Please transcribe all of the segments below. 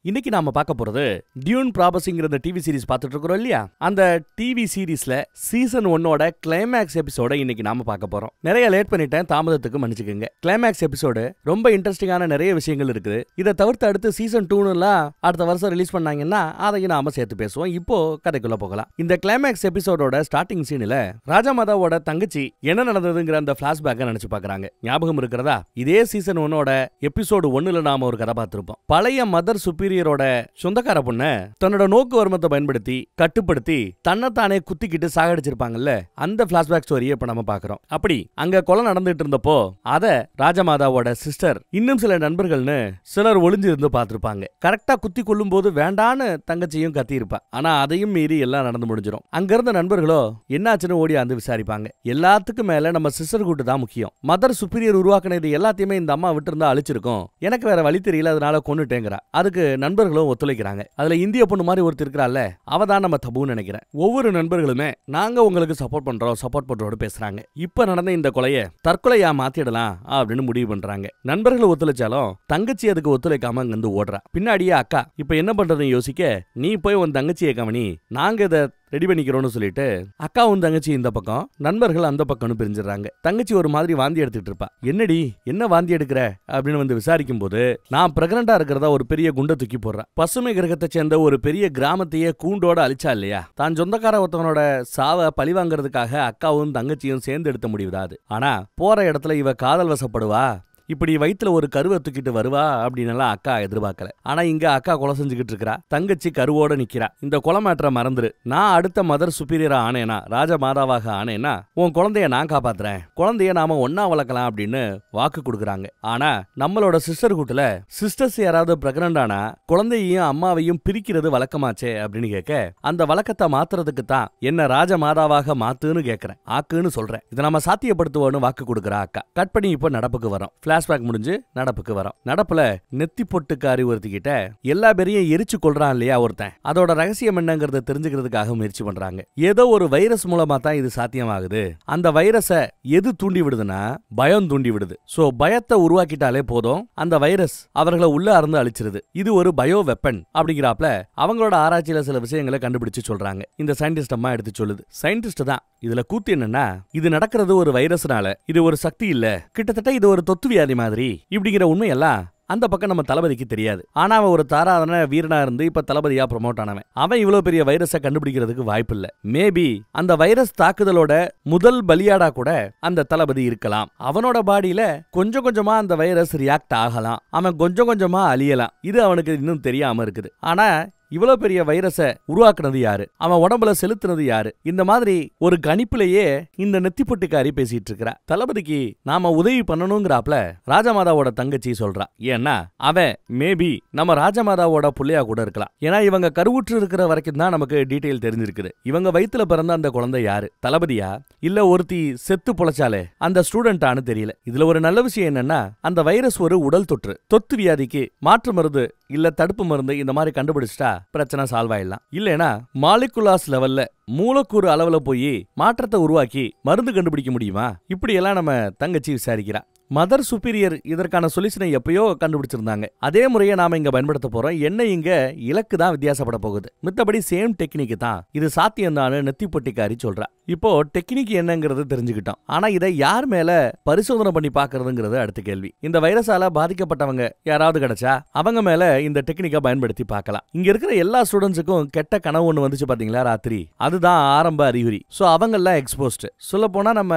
இன்னைக்கு நாம பார்க்க போறது டியூன் ப்ராபஸிங்கிற அந்த டிவி சீரிஸ் பார்த்துட்டு இருக்கோம் இல்லையா? அந்த டிவி சீரிஸ்ல சீசன் 1ஓட கிளைமேக்ஸ் எபிசோட இன்னைக்கு நாம பார்க்க போறோம். நிறைய லேட் பண்ணிட்டேன், தாமதத்துக்கு மன்னிச்சுக்கோங்க. கிளைமேக்ஸ் எபிசோடு ரொம்ப இன்ட்ரெஸ்டிங்கான நிறைய விஷயங்கள் இருக்குது. இதை தவிர்த்து அடுத்து சீசன் 2 அடுத்த வருஷம் ரிலீஸ் பண்ணாங்கன்னா அதையும் நாம சேர்த்து பேசுவோம். இப்போ கதைக்குள்ள போகலாம். இந்த கிளைமேக்ஸ் எபிசோடோட ஸ்டார்டிங் சீன்ல ராஜமாதாவோட தங்கச்சி என்ன நடந்ததுங்கிற அந்த பிளாஷ்பேக்கை நினைச்சு பாக்குறாங்க. ஞாபகம் இருக்கிறதா? இதே சீசன் 1ஓட எபிசோடு 1ல நாம ஒரு கதை பார்த்திருப்போம். பழைய மதர் சுப்பீரியரோட சொந்தக்கார பொண்ண தன்னோட நோக்கு வர்மத்தை பயன்படுத்தி கட்டுப்படுத்தி தன்னைத்தானே குத்திக்கிட்டு சாகடிச்சிருப்பாங்கல்ல, அந்த பிளாஷ்பேக் ஸ்டோரியை இப்ப நம்ம பாக்குறோம். அப்படி அங்க கொலை நடந்துட்டு இருந்தப்போ அத ராஜமாதாவோட சிஸ்டர் இன்னும் சில நண்பர்கள்னு சிலர் ஒளிஞ்சிருந்து பார்த்திருப்பாங்க. கரெக்டா குத்தி கொள்ளும் போது வேண்டான்னு தங்கச்சியும் கத்தி இருப்பா. ஆனா அதையும் மீறி எல்லாம் நடந்து முடிஞ்சிடும். அங்க இருந்த நண்பர்களோ என்னாச்சுன்னு ஓடி வந்து விசாரிப்பாங்க. எல்லாத்துக்கும் மேல நம்ம சிஸ்டர் கூட்டு தான் முக்கியம். மதர் சுப்பீரியர் உருவாக்கின இது எல்லாத்தையுமே இந்த அம்மா விட்டு இருந்தா அழிச்சிருக்கும், எனக்கு வேற வழி தெரியல, அதனால கொன்னுட்டேங்கிறா. அதுக்கு நண்பர்களும் ஒத்துழைக்கிறாங்க. அதுல இந்திய பொண்ணு மாதிரி ஒருத்தர் இருக்கிறாள், அவ தான் நம்ம தபுன்னு நினைக்கிறேன். ஒவ்வொரு நண்பர்களுமே நாங்க உங்களுக்கு சப்போர்ட் பண்றோம் பேசுறாங்க. இப்ப நடந்த இந்த கொலையை தற்கொலையா மாத்திடலாம் அப்படின்னு முடிவு பண்றாங்க. நண்பர்கள் ஒத்துழைச்சாலும் தங்கச்சி அதுக்கு ஒத்துழைக்காம அங்கிருந்து ஓடுறா. பின்னாடியே அக்கா இப்ப என்ன பண்றதுன்னு யோசிக்க, நீ போய் உன் தங்கச்சியை கவனி, நாங்க இதை ரெடி பண்ணிக்கிறோம்னு சொல்லிட்டு அக்காவும் தங்கச்சி இந்த பக்கம், நண்பர்கள் அந்த பக்கம்னு பிரிஞ்சிடறாங்க. தங்கச்சி ஒரு மாதிரி வாந்தி எடுத்துட்டு இருப்பா. என்னடி என்ன வாந்தி எடுக்கிற அப்படின்னு வந்து விசாரிக்கும் போது, நான் பிரெக்னண்டா இருக்கிறதா ஒரு பெரிய குண்டை தூக்கி போடுறா. பசுமை கிரகத்தை சேர்ந்த ஒரு பெரிய கிராமத்தையே கூண்டோட அழிச்சா இல்லையா? தான் சொந்தக்கார ஒருத்தவனோட சாவை பழி வாங்குறதுக்காக அக்காவும் தங்கச்சியும் சேர்ந்து எடுத்த முடிவுதான் அது. ஆனா போற இடத்துல இவ காதல் வசப்படுவா, இப்படி வயிற்றுல ஒரு கருவை தூக்கிட்டு வருவா அப்படின்னு அக்கா எதிர்பார்க்கல. ஆனா இங்க அக்கா கொலை செஞ்சுக்கிட்டு இருக்கா, தங்கச்சி கருவோட நிக்கிறா. இந்த கொலை மேட்டரை மறந்துரு, நான் அடுத்த மதர் சுப்பீரியரா ஆனேனா, ராஜமாதாவாக ஆனேனா உன் குழந்தைய நான் காப்பாத்துறேன், குழந்தைய நாம ஒன்னா வளர்க்கலாம் அப்படின்னு வாக்கு கொடுக்குறாங்க. ஆனா நம்மளோட சிஸ்டர் கூட்டுல சிஸ்டர்ஸ் யாராவது பிரெக்னன்ட் ஆனா குழந்தையையும் அம்மாவையும் பிரிக்கிறது வழக்கமாச்சே அப்படின்னு கேட்க, அந்த வழக்கத்தை மாத்துறதுக்கு தான் என்ன ராஜமாதாவாக மாத்துன்னு கேட்கிறேன், ஆக்குன்னு சொல்றேன், இதை நம்ம சாத்தியப்படுத்துவோன்னு வாக்கு கொடுக்குறா அக்கா. கட் பண்ணி இப்ப நடப்புக்கு வரோம். பிளாஷ்பேக் முடிஞ்சு நடப்புக்கு வரோம். நடப்புல நெத்தி பொட்டுக்காரி ஒருத்திக்கிட்ட எல்லா பேரையும் எரிச்சு கொள்றான் இல்லையா ஒருத்தன், அதோட ரகசியம் என்னங்கறத தெரிஞ்சுக்கிறதுக்காக முயற்சி பண்றாங்க. ஏதோ ஒரு வைரஸ் மூலமா தான் இது சாத்தியமாகுது. அந்த வைரஸை எது தூண்டி விடுதுன்னா பயம் தூண்டி விடுது. சோ பயத்தை உருவாக்கிட்டாலே போதும், அந்த வைரஸ் அவர்களை உள்ள அறந்து அழிச்சிருது. இது ஒரு பயோ வெப்பன் அப்படிங்கிறாப்ல அவங்களோட ஆராய்ச்சியில சில விஷயங்களை கண்டுபிடிச்சு சொல்றாங்க. இந்த சயின்டிஸ்ட் அம்மா எடுத்து சொல்லுது. சயின்டிஸ்ட் தான் இதுல கூத்து என்னன்னா, இது நடக்கிறது ஒரு வைரஸ்னால, இது ஒரு சக்தி இல்ல, கிட்டத்தட்ட இது ஒரு தொத்து வியாதி மாதிரி இப்படிங்கிற உண்மையெல்லாம் அந்த பக்கம் நம்ம தளபதிக்கு தெரியாது. ஆனா அவன் ஒரு தாராதன வீரனா இருந்து இப்ப தளபதியா ப்ரமோட் ஆனவன். அவன் இவ்வளவு பெரிய வைரஸை கண்டுபிடிக்கிறதுக்கு வாய்ப்பு இல்ல. மேபி அந்த வைரஸ் தாக்குதலோட முதல் பலியாடா கூட அந்த தளபதி இருக்கலாம். அவனோட பாடியில கொஞ்சம் கொஞ்சமா அந்த வைரஸ் ரியாக்ட் ஆகலாம், அவன் கொஞ்சம் கொஞ்சமா அழியலாம். இது அவனுக்கு இன்னும் தெரியாம இருக்குது. ஆனா இவ்வளவு பெரிய வைரஸை உருவாக்குனது யாரு, அவன் உடம்புல செலுத்துனது யாரு, இந்த மாதிரி ஒரு கணிப்புலயே இந்த நெத்திப்பொட்டுக்காரி பேசிட்டு இருக்கிறா. தளபதிக்கு நாம உதவி பண்ணணுங்கிறாப்ல ராஜமாதாவோட தங்கச்சி சொல்றா. ஏன்னா அவன் மேபி நம்ம ராஜமாதாவோட புள்ளையா கூட இருக்கலாம். ஏன்னா இவங்க கருவுற்று இருக்கிற வரைக்கும் தான் நமக்கு டீடைல் தெரிஞ்சிருக்குது. இவங்க வயித்துல பிறந்த அந்த குழந்தை யாரு, தளபதியா இல்ல ஒருத்தி செத்து பொழைச்சாலே அந்த ஸ்டூடெண்டான்னு தெரியல. இதுல ஒரு நல்ல விஷயம் என்னன்னா, அந்த வைரஸ் ஒரு உடல் தொற்று, தொத்து வியாதிக்கு மாற்று மருந்து இல்ல தடுப்பு மருந்து இந்த மாதிரி கண்டுபிடிச்சிட்டா பிரச்சனை சால்வ் ஆயிடலாம். இல்லைன்னா மாலிகுலாஸ் லெவல்ல மூலக்கூறு அளவுல போய் மாற்றத்தை உருவாக்கி மருந்து கண்டுபிடிக்க முடியுமா? இப்படி எல்லாம் நம்ம தங்கச்சி விசாரிக்கிறா. மதர் சுப்பீரியர் இதற்கான சொல்யூஷனை எப்பயோ கண்டுபிடிச்சிருந்தாங்க. அதே முறையை நாம இங்க பயன்படுத்த போறோம். என்ன இங்க இலக்கு தான் வித்தியாசப்பட போகுது, மித்தபடி சேம் டெக்னிக் தான். இது சாத்தியம் தான் நெத்தி பொட்டிக்காரி சொல்றா. இப்போ டெக்னிக் என்னங்கிறது தெரிஞ்சுக்கிட்டோம். ஆனா இதை யார் மேல பரிசோதனை பண்ணி பாக்குறதுங்கிறது அடுத்த கேள்வி. இந்த வைரஸால பாதிக்கப்பட்டவங்க யாராவது கிடைச்சா அவங்க மேல இந்த டெக்னிக்கை பயன்படுத்தி பார்க்கலாம். இங்க இருக்கிற எல்லா ஸ்டூடெண்ட்ஸுக்கும் கெட்ட கனவு ஒண்ணு வந்துச்சு பாத்தீங்களா ராத்திரி, அதுதான் ஆரம்ப அறிகுறி. சோ அவங்க எல்லாம் எக்ஸ்போஸ்ட். சொல்ல போனா நம்ம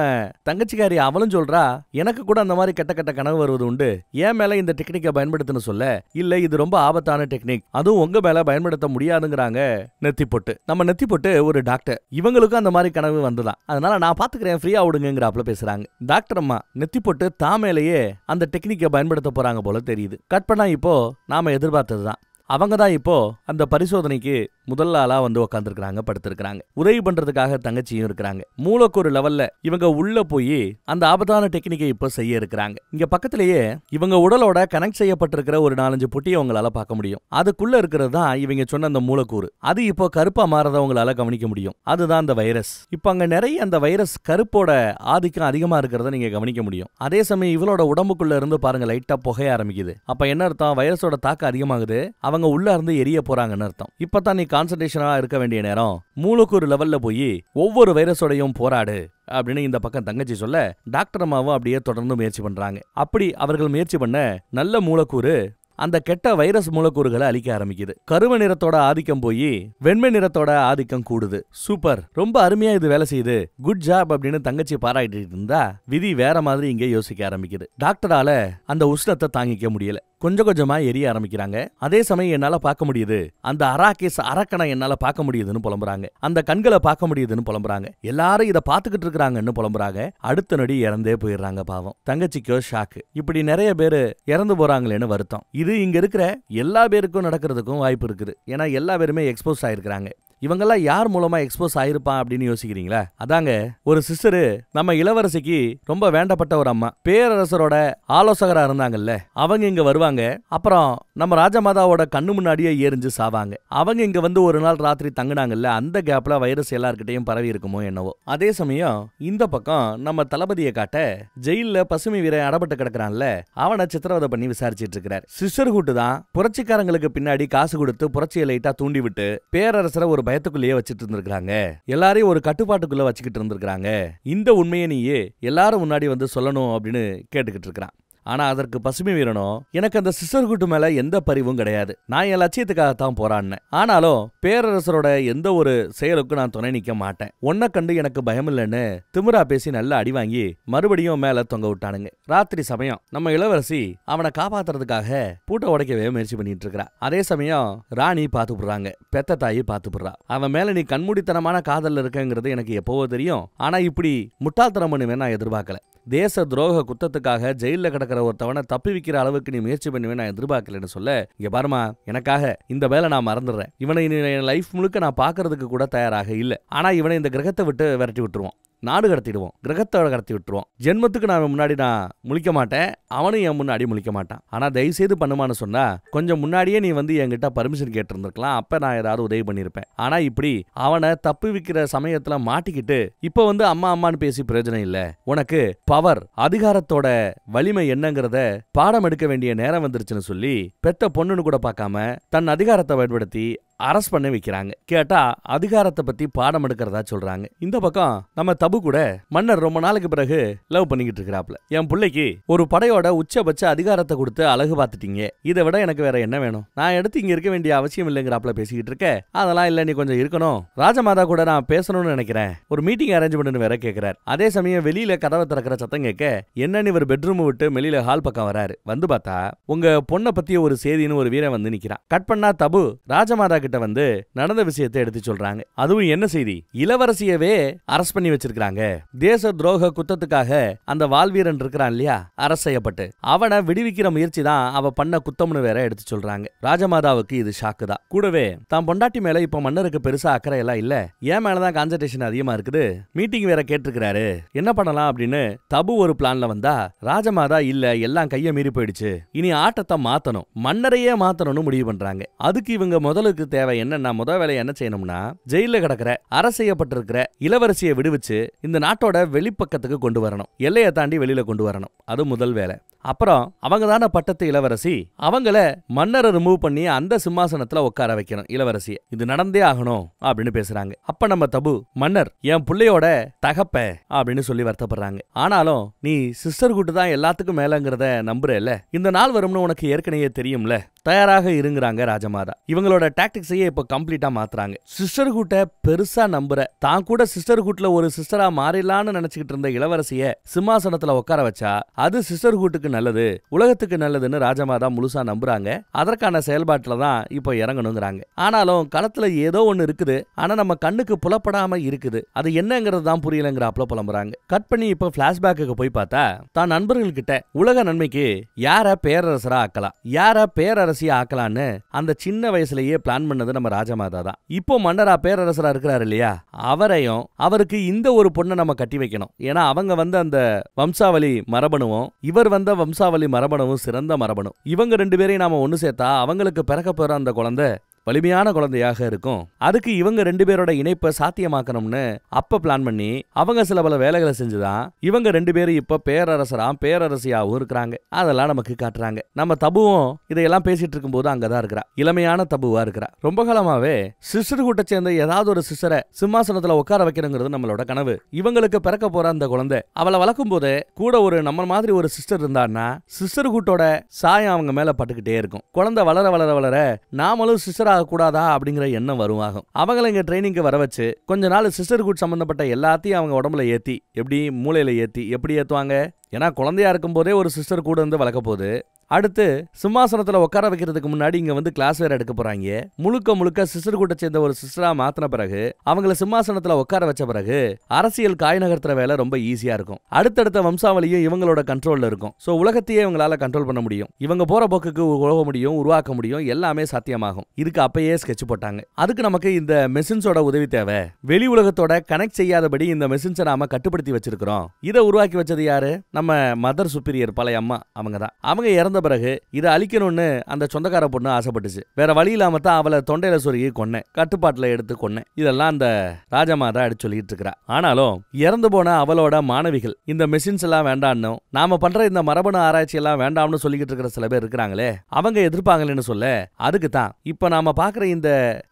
தங்கச்சிக்காரி அவளும் சொல்றா, எனக்கு கூட அந்த மாதிரி கெட்ட கெட்ட கனவு வருவது உண்டு, ஏன் மேல இந்த டெக்னிக்கை பயன்படுத்தணும் சொல்ல, இல்ல இது ரொம்ப ஆபத்தான டெக்னிக், அதுவும் உங்க மேல பயன்படுத்த முடியாதுங்கிறாங்க நெத்திப்பொட்டு. நம்ம நெத்திப்பொட்டு ஒரு டாக்டர், இவங்களுக்கும் அந்த மாதிரி கனவு வந்துதான், அதனால நான் பாத்துக்கிறேன், ஃப்ரீயா விடுங்கிறாப்ல பேசுறாங்க. டாக்டர் அம்மா நெத்திப்பொட்டு தாமேலேயே அந்த டெக்னிக்கை பயன்படுத்த போறாங்க போல தெரியுது. கட் பண்ணா இப்போ நாம எதிர்பார்த்ததுதான். அவங்க தான் இப்போ அந்த பரிசோதனைக்கு முதல் ஆளா வந்து உட்காந்துருக்காங்க, படுத்திருக்காங்க. உதவி பண்றதுக்காக தங்கச்சியும் இருக்காங்க. மூலக்கூறு லெவல்ல இவங்க உள்ள போய் அந்த ஆபத்தான டெக்னிக்கை இப்ப செய்ய இருக்கிறாங்க. இங்க பக்கத்திலேயே இவங்க உடலோட கனெக்ட் செய்யப்பட்டிருக்கிற ஒரு 4-5 பொட்டியை உங்களால பார்க்க முடியும். அதுக்குள்ள இருக்கிறது தான் இவங்க சொன்ன அந்த மூலக்கூறு. அது இப்போ கருப்பா மாறத உங்களால கவனிக்க முடியும். அதுதான் அந்த வைரஸ். இப்ப அங்க நிறைய அந்த வைரஸ் கருப்போட ஆதிக்கம் அதிகமா இருக்கிறத நீங்க கவனிக்க முடியும். அதே சமயம் இவளோட உடம்புக்குள்ள இருந்து பாருங்க லைட்டா புகைய ஆரம்பிக்குது. அப்ப என்ன அர்த்தம்? வைரஸோட தாக்கம் அதிகமாகுது, அவங்க உள்ள இருந்து எரிய போறாங்கன்னு அர்த்தம். இப்பதான் நீ கான்சன்ட்ரேஷனா இருக்க வேண்டிய நேரம். மூலக்கூறு லெவல்ல போய் ஒவ்வொரு வைரஸோடையும் போராடு அப்படின்னு இந்த பக்கம் தங்கச்சி சொல்ல, டாக்டர் அம்மாவும் அப்படியே தொடர்ந்து முயற்சி பண்றாங்க. அப்படி அவர்கள் முயற்சி பண்ண நல்ல மூலக்கூறு அந்த கெட்ட வைரஸ் மூலக்கூறுகளை அழிக்க ஆரம்பிக்குது. கரும நிறத்தோட ஆதிக்கம் போய் வெண்மை நிறத்தோட ஆதிக்கம் கூடுது. சூப்பர், ரொம்ப அருமையா இது வேலை செய்யுது, குட் ஜாப் அப்படின்னு தங்கச்சி பாராட்டிட்டு இருந்தா விதி வேற மாதிரி இங்க யோசிக்க ஆரம்பிக்குது. டாக்டரால அந்த உஷ்ணத்தை தாங்கிக்க முடியல. கொஞ்சம் கொஞ்சமா எரிய ஆரம்பிக்கிறாங்க. அதே சமயம் என்னால பார்க்க முடியுது, அந்த அராகேஸ் அரக்கனை என்னால பார்க்க முடியுதுன்னு புலம்புறாங்க. அந்த கண்களை பார்க்க முடியுதுன்னு புலம்புறாங்க. எல்லாரும் இதை பார்த்துக்கிட்டு இருக்கிறாங்கன்னு புலம்புறாங்க. அடுத்த நொடி இறந்தே போயிடுறாங்க. பாவம், தங்கச்சிக்கோ ஷாக்கு. இப்படி நிறைய பேரு இறந்து போறாங்களேன்னு வருத்தம். இது இங்க இருக்கிற எல்லா பேருக்கும் நடக்கிறதுக்கும் வாய்ப்பு இருக்குது. ஏன்னா எல்லா பேருமே எக்ஸ்போஸ் ஆயிருக்கிறாங்க. இவங்கெல்லாம் யார் மூலமா எக்ஸ்போஸ் ஆயிருப்பான் அப்படின்னு யோசிக்கிறீங்களா? அதாங்க, ஒரு சிஸ்டரு நம்ம இளவரசிக்கு ரொம்ப வேண்டப்பட்ட ஒரு அம்மா, பேரரசரோட ஆலோசகரா இருந்தாங்கல்ல, அவங்க இங்க வருவாங்க. அப்புறம் நம்ம ராஜமாதாவோட கண்ணு முன்னாடியே எரிஞ்சு சாவாங்க. அவங்க இங்க வந்து ஒரு நாள் ராத்திரி தங்குனாங்கல்ல, அந்த கேப்ல வைரஸ் எல்லார்கிட்டையும் பரவி இருக்குமோ என்னவோ. அதே சமயம் இந்த பக்கம் நம்ம தளபதியை காட்ட ஜெயில பசுமை வீரன் அடப்பட்டு கிடக்குறான்ல, அவனை சித்திரவதை பண்ணி விசாரிச்சிட்டு இருக்கிறார். சிஸ்டர்ஹுட் தான் புரட்சிக்காரங்களுக்கு பின்னாடி காசு கொடுத்து புரட்சியை லைட்டா தூண்டி விட்டு பேரரசரை ஒரு பயத்துக்குள்ளேயே வச்சிட்டு இருந்திருக்காங்க. எல்லாரையும் ஒரு கட்டுப்பாட்டுக்குள்ள வச்சுக்கிட்டு இருந்திருக்காங்க. இந்த உண்மையை நீயே எல்லாரும் முன்னாடி வந்து சொல்லணும் அப்படின்னு கேட்டுக்கிட்டு இருக்கிறான். ஆனா அதற்கு பசுமை வீரனோ, எனக்கு அந்த சிஸ்டர்ஹுட் மேல எந்த பரிவும் கிடையாது, நான் என் லட்சியத்துக்காகத்தான் போராடினேன். ஆனாலும் பேரரசரோட எந்த ஒரு செயலுக்கும் நான் துணை நிக்க மாட்டேன். ஒன்ன கண்டு எனக்கு பயம் இல்லைன்னு திமிரா பேசி நல்லா அடி வாங்கி மறுபடியும் மேல தொங்க விட்டானுங்க. ராத்திரி சமயம் நம்ம இளவரசி அவனை காப்பாத்துறதுக்காக பூட்டை உடைக்கவே முயற்சி பண்ணிட்டு இருக்கிறா. அதே சமயம் ராணி பாத்து போடுறாங்க, பெத்த தாயி பாத்து போடுறா. அவன் மேல நீ கண்மூடித்தனமான காதல் இருக்கங்கிறது எனக்கு எப்பவோ தெரியும். ஆனா இப்படி முட்டாள்தனம் பண்ணுவேன் நான் எதிர்பார்க்கல. தேச துரோக குத்தத்துக்காக ஜெயில கிடக்கிற ஒருத்தவனை தப்பி வைக்கிற அளவுக்கு நீ முயற்சி பண்ணுவேன் நான் எதிர்பார்க்கலன்னு சொல்ல, இங்க பாருமா, எனக்காக இந்த வேலை நான் மறந்துடுறேன். இவனை என் லைஃப் முழுக்க நான் பாக்குறதுக்கு கூட தயாராக இல்லை. ஆனா இவனை இந்த கிரகத்தை விட்டு விரட்டி விட்டுருவோம், நாடு கடத்திடுவோம், கிரகத்தோட கடத்தி விட்டுருவோம். ஜென்மத்துக்கு நான் முன்னாடி நான் முழிக்க மாட்டேன், அவனும் என் முன்னாடி முழிக்க மாட்டான். ஆனா தயவு செய்து பண்ணுமான்னு சொன்னா, கொஞ்சம் முன்னாடியே நீ வந்து என்கிட்ட பர்மிஷன் கேட்டிருந்திருக்கலாம், அப்ப நான் ஏதாவது உதவி பண்ணிருப்பேன். ஆனா இப்படி அவனை தப்பு விக்கிற சமயத்துல மாட்டிக்கிட்டு இப்ப வந்து அம்மா அம்மான்னு பேசி பிரயோஜனம் இல்ல. உனக்கு பவர், அதிகாரத்தோட வலிமை என்னங்கிறத பாடம் எடுக்க வேண்டிய நேரம் வந்துருச்சுன்னு சொல்லி பெத்த பொண்ணுன்னு கூட பார்க்காம தன் அதிகாரத்தை பயன்படுத்தி அரஸ்ட் பண்ணி வைக்கிறாங்க. கேட்டா அதிகாரத்தை பத்தி பாடம் எடுக்கிறதா சொல்றாங்க. இந்த பக்கம் நம்ம தபு கூட மன்னர் ரொம்ப நாளுக்கு பிறகு லவ் பண்ணிக்கிட்டு இருக்கிறாப்ல. என் பிள்ளைக்கு ஒரு படையோட உச்சபட்ச அதிகாரத்தை கொடுத்து அழகு பார்த்துட்டீங்க, இதை விட எனக்கு வேற என்ன வேணும்? நான் எடுத்து இங்க இருக்க வேண்டிய அவசியம் இல்லைங்கிறாப்ல பேசிக்கிட்டு இருக்க. அதெல்லாம் இல்ல, நீ கொஞ்சம் இருக்கணும், ராஜமாதா கூட நான் பேசணும்னு நினைக்கிறேன், ஒரு மீட்டிங் அரேஞ்ச் பண்ணு வேற கேட்கிறார். அதே சமயம் வெளியில கதவை திறக்கிற சத்தம் கேட்க என்னன்னு இவர் பெட்ரூம் விட்டு வெளியில ஹால் பக்கம் வராரு. வந்து பார்த்தா உங்க பொண்ணை பத்திய ஒரு செய்தின்னு ஒரு வீரன் வந்து நிக்கிறான். கட் பண்ணா தபு ராஜமாதா கிட்ட வந்து நடந்த விஷயத்தை எடுத்து சொல்றாங்க. அதுவும் என்ன செய்தி? இளவரசியவே அரஸ்ட் பண்ணி வச்சிருக்காங்க. தேச துரோக குத்தத்துக்காக அந்த வால்வீரன் இருக்கிறான் இல்லையா, அரஸ்ட் செய்யப்பட்டு அவனை விடுவிக்கிற முயற்சி தான் அவ பண்ண குத்தம்னு வேற எடுத்து சொல்றாங்க. ராஜமாதாவுக்கு இது ஷாக்கு தான். கூடவே தான் பொண்டாட்டி மேல இப்ப மன்னருக்கு பெருசா அக்கறை எல்லாம் இல்ல, ஏன் மேலதான் கான்சன்ட்ரேஷன் அதிகமா இருக்குது, மீட்டிங் வேற கேட்டிருக்கிறாரு, என்ன பண்ணலாம் அப்படின்னு தபு ஒரு பிளான்ல வந்தா, ராஜமாதா இல்ல எல்லாம் கைய மீறி போயிடுச்சு, இனி ஆட்டத்தை மாத்தணும், மன்னரையே மாத்தணும்னு முடிவு பண்றாங்க. அதுக்கு இவங்க முதலுக்கு தேவை என்ன, முதல் வேலையை என்ன செய்யணும்னா, ஜெயில கிடக்கிற அரசு செய்யப்பட்டிருக்கிற இளவரசியை விடுவிச்சு இந்த நாட்டோட வெளிப்பக்கத்துக்கு கொண்டு வரணும், எல்லையை தாண்டி வெளியில கொண்டு வரணும். அது முதல் வேலை. அப்புறம் அவங்க தானே பட்டத்து இளவரசி, அவங்கள மன்னரை ரிமூவ் பண்ணி அந்த சிம்மாசனத்துல உட்கார வைக்கணும் இளவரசியை. இது நடந்தே ஆகணும் அப்படின்னு பேசுறாங்க. அப்ப நம்ம தபு, மன்னர் என் பிள்ளையோட தகப்ப அப்படின்னு சொல்லி வருத்தப்படுறாங்க. ஆனாலும் நீ சிஸ்டர்ஹுட் தான் எல்லாத்துக்கும் மேலங்கிறத நம்புறேல்ல, இந்த நாள் வரும்னு உனக்கு ஏற்கனவே தெரியும்ல, தயாராக இருங்கிறாங்க ராஜமாதா. இவங்களோட டாக்டிக்ஸையே இப்ப கம்ப்ளீட்டா மாத்துறாங்க. சிஸ்டர்ஹுட்ட பெருசா நம்புற, தான் கூட சிஸ்டர்ஹுட்ல ஒரு சிஸ்டரா மாறிடலான்னு நினைச்சுக்கிட்டு இருந்த இளவரசிய சிம்மாசனத்துல உட்கார வச்சா அது சிஸ்டர்ஹுட்டுக்கு நல்லது, உலகத்துக்கு நல்லதுன்னு ராஜமாதா முழுசா நம்புறாங்க. அதற்கான செயல்பாட்டுல தான் இப்போ இறங்கணுங்கிறாங்க. ஆனாலும் களத்துல ஏதோ ஒண்ணு இருக்குது, ஆனா நம்ம கண்ணுக்கு புலப்படாம இருக்குது, அது என்னங்கிறது தான் புரியலங்கிறாப்ல புலம்புறாங்க. கட் பண்ணி இப்போ பிளாஷ்பேக்கு போய் பார்த்தா, தான் நண்பர்கள் கிட்ட உலக நன்மைக்கு யார பேரரசரா ஆக்கலாம், யார பேரரசி பேரரசியா ஆக்கலான்னு அந்த சின்ன வயசுலயே பிளான் பண்ணது நம்ம ராஜமாதா தான். இப்போ மன்னரா பேரரசரா இருக்கிறாரு இல்லையா, அவரையும் அவருக்கு இந்த ஒரு பொண்ணை நம்ம கட்டி வைக்கணும். ஏன்னா அவங்க வந்த அந்த வம்சாவளி மரபணுவும் இவர் வந்த வம்சாவளி மரபணுவும் சிறந்த மரபணு. இவங்க 2 பேரையும் நாம ஒண்ணு சேர்த்தா அவங்களுக்கு பிறக்க போற அந்த குழந்தை வலிமையான குழந்தையாக இருக்கும். அதுக்கு இவங்க 2 பேரோட இணைப்பை சாத்தியமாக்கணும்னு அப்ப பிளான் பண்ணி அவங்க சில பல வேலைகளை செஞ்சுதான் இவங்க 2 பேரும் இப்ப பேரரசியாவும் இருக்கிறாங்க. அதெல்லாம் நமக்கு காட்டுறாங்க. நம்ம தபுவும் இதையெல்லாம் பேசிட்டு இருக்கும் போது அங்கதான் இருக்கிறா. இளமையான தபுவா இருக்கிறா. ரொம்ப காலமாவே சிஸ்டர் கூட்ட சேர்ந்த ஏதாவது ஒரு சிஸ்டரை சிம்மாசனத்துல உட்கார வைக்கணுங்கிறது நம்மளோட கனவு. இவங்களுக்கு பிறக்க போற அந்த குழந்தை அவளை வளர்க்கும் போது கூட ஒரு நம்ம மாதிரி ஒரு சிஸ்டர் இருந்தான்னா சிஸ்டர் கூட்டோட சாயம் அவங்க மேல பட்டுக்கிட்டே இருக்கும். குழந்தை வளர வளர வளர நாமளும் சிஸ்டர் கூடாதா அப்படிங்கிற எண்ணம் வருவாகும். அவங்களை இங்க ட்ரைனிங்க்கு வர வச்சு கொஞ்ச நாள் சிஸ்டர்ஹுட் சம்பந்தப்பட்ட எல்லாத்தையும் அவங்க உடம்புல ஏத்தி, எப்படி மூளையில ஏத்தி எப்படி ஏத்துவாங்க? ஏன்னா குழந்தையா இருக்கும் போதே ஒரு சிஸ்டர் கூட இருந்து வளர்க்க போது. அடுத்து சிம்மாசனத்துல உட்கார வைக்கிறதுக்கு முன்னாடி இங்க வந்து கிளாஸ் வேற எடுக்க போறாங்க. முழுக்க சிஸ்டர் கூட்ட சேர்ந்த ஒரு சிஸ்டரா மாத்தின பிறகு அவங்கள சிம்மாசனத்துல உட்கார வச்ச பிறகு அரசியல் காய் நகர்த்துற வேலை ரொம்ப ஈஸியா இருக்கும். அடுத்தடுத்த வம்சாவளியும் இவங்களோட கண்ட்ரோல்ல இருக்கும். சோ உலகத்தையே இவங்களால கண்ட்ரோல் பண்ண முடியும். இவங்க போற போக்குக்கு உழவ முடியும், உருவாக்க முடியும், எல்லாமே சாத்தியமாகும். இதுக்கு அப்பயே ஸ்கெட்ச் போட்டாங்க. அதுக்கு நமக்கு இந்த மெஷின்ஸோட உதவி தேவை. வெளி உலகத்தோட கனெக்ட் செய்யாதபடி இந்த மெஷின்ஸை நாம கட்டுப்படுத்தி வச்சிருக்கிறோம். இதை உருவாக்கி வச்சது யாரு? நம்ம மதர் சுப்பீரியர் பழைய அம்மா. அவங்கதான். அவங்க இறந்த பிறகு இதை அழிக்கணும்னு அந்த சொந்தக்கார பொண்ணு ஆசைப்பட்டுச்சு. வேற வழி இல்லாம தான் அவளை தொண்டையில சொருகி கொன்னேன், கட்டுப்பாட்டுல எடுத்து கொன்னேன். இதெல்லாம் அந்த ராஜமாதா அடிச்சு சொல்லிட்டு இருக்கிறா. ஆனாலும் இறந்து போன அவளோட மாணவிகள் இந்த மெஷின்ஸ் எல்லாம் வேண்டான்னு, நாம பண்ற இந்த மரபணு ஆராய்ச்சி எல்லாம் வேண்டாம்னு சொல்லிக்கிட்டு இருக்கிற சில பேர் இருக்கிறாங்களே, அவங்க எதிர்ப்பாங்களேன்னு சொல்ல அதுக்கு தான் இப்ப நாம பாக்குற இந்த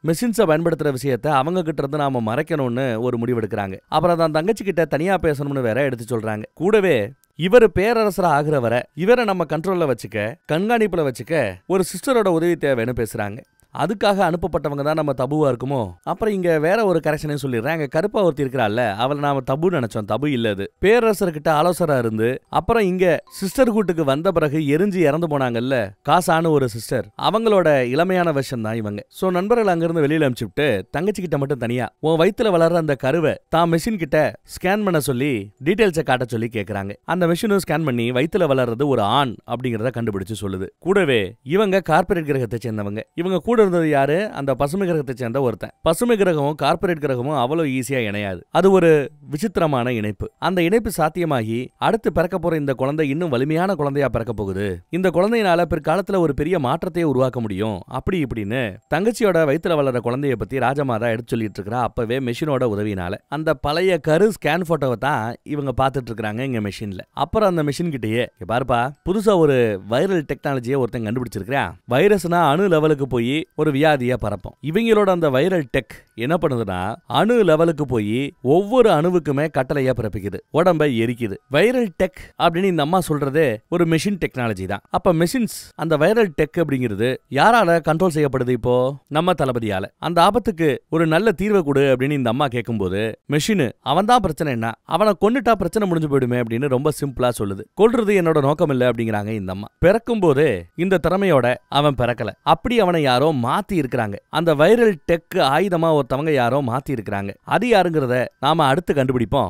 மெஷின்ஸை பயன்படுத்துற விஷயத்த அவங்க கிட்ட இருந்து நாம மறைக்கணும்னு ஒரு முடிவு எடுக்கிறாங்க. அப்புறம் தான் தங்கச்சி கிட்ட தனியா பேசணும்னு வேற எடுத்து சொல்றாங்க. கூடவே இவர் பேரரசரா ஆகிற வரை இவரை நம்ம கண்ட்ரோல்ல வச்சுக்க, கண்காணிப்புல வச்சுக்க ஒரு சிஸ்டரோட உதவி தேவைன்னு பேசுறாங்க. அதுக்காக அனுப்பப்பட்டவங்க தான் நம்ம தபுவா இருக்குமோ? அப்புறம் இங்க வேற ஒரு கரெக்ஷனையும் சொல்லிடுறேன். அங்க கருப்பா ஒருத்தி இருக்கிறாள்ல, அவளை நாம தபு நினைச்சோம். தபு இல்ல, அது பேரரசர்கிட்ட ஆலோசனை இருந்து அப்புறம் இங்க சிஸ்டர் கூட்டுக்கு வந்த பிறகு எரிஞ்சு இறந்து போனாங்கல்ல காசான ஒரு சிஸ்டர், அவங்களோட இளமையான வருஷம் தான் இவங்க. சோ நண்பர்கள் அங்கிருந்து வெளியில அனுப்பிச்சுட்டு தங்கச்சி கிட்ட மட்டும் தனியா உன் வயித்துல வளர்ற அந்த கருவை தான் மெஷின் கிட்ட ஸ்கேன் பண்ண சொல்லி டீடைல்ஸை காட்ட சொல்லி கேக்குறாங்க. அந்த மெஷினும் ஸ்கேன் பண்ணி வயித்துல வளர்றது ஒரு ஆண் அப்படிங்கறத கண்டுபிடிச்சு சொல்லுது. கூடவே இவங்க கார்பரேட் கிரகத்தை சேர்ந்தவங்க. இவங்க கூட இருந்தது யாரு? அந்த பசுமை கிரகத்தை சேர்ந்த ஒருத்தன். பசுமை கிரகமும் கார்பரேட் கிரகமும் அவ்வளவு ஈஸியா இணையாது. அது ஒரு விசித்திரமான இணைப்பு. அந்த இணைப்பு சாத்தியமாகி அடுத்து பிறக்க போற இந்த குழந்தை இன்னும் வலிமையான குழந்தையா பிறக்க போகுது. இந்த குழந்தையினால பிற்காலத்துல ஒரு பெரிய மாற்றத்தையே உருவாக்க முடியும். அப்படி இப்படின்னு தங்கச்சியோட வயித்துல வளர குழந்தைய பத்தி ராஜமாதா எடுத்து சொல்லிட்டு இருக்கா. அப்பவே மெஷினோட உதவினால அந்த பழைய கரு ஸ்கேன் போட்டோவை தான் இவங்க பாத்துட்டு இருக்காங்க இங்க மெஷின்ல. அப்புறம் அந்த மெஷின் கிட்டயே பாருப்பா, புதுசா ஒரு வைரல் டெக்னாலஜியை ஒருத்தன் கண்டுபிடிச்சிருக்கா. வைரஸ்னா அணு லெவலுக்கு போய் ஒரு வியாதியை பரப்பும். இவங்களோட அந்த வைரல் டெக் என்ன பண்ணுதுன்னா அணு லெவலுக்கு போய் ஒவ்வொரு அணுவுக்குமே கட்டளையா பிறப்பிக்குது, உடம்பை எரிக்குது. வைரல் டெக் அப்படின்னு இந்த அம்மா சொல்றதே ஒரு மெஷின் டெக்னாலஜி தான். அப்ப மெஷின்ஸ் அந்த வைரல் டெக் அப்படிங்கிறது யாரால கண்ட்ரோல் செய்யப்படுது? இப்போ நம்ம தளபதியால. அந்த ஆபத்துக்கு ஒரு நல்ல தீர்வை கொடு அப்படின்னு இந்த அம்மா கேட்கும்போது மெஷின் அவன் தான் பிரச்சனை, என்ன அவனை கொன்னுட்டா பிரச்சனை முடிஞ்சு போயிடுமே அப்படின்னு ரொம்ப சிம்பிளா சொல்லுது. கொல்றது என்னோட நோக்கம் இல்ல அப்படிங்கிறாங்க இந்த அம்மா. பிறக்கும் போது இந்த திறமையோட அவன் பிறக்கல, அப்படி அவனை யாரோ மாத்தி இருக்கிறாங்க. அந்த வைரல் டெக் ஆயுதமா ஒருத்தவங்க யாரோ மாத்தி இருக்கிறாங்க. அது யாருங்கிறத நாம அடுத்து கண்டுபிடிப்போம்.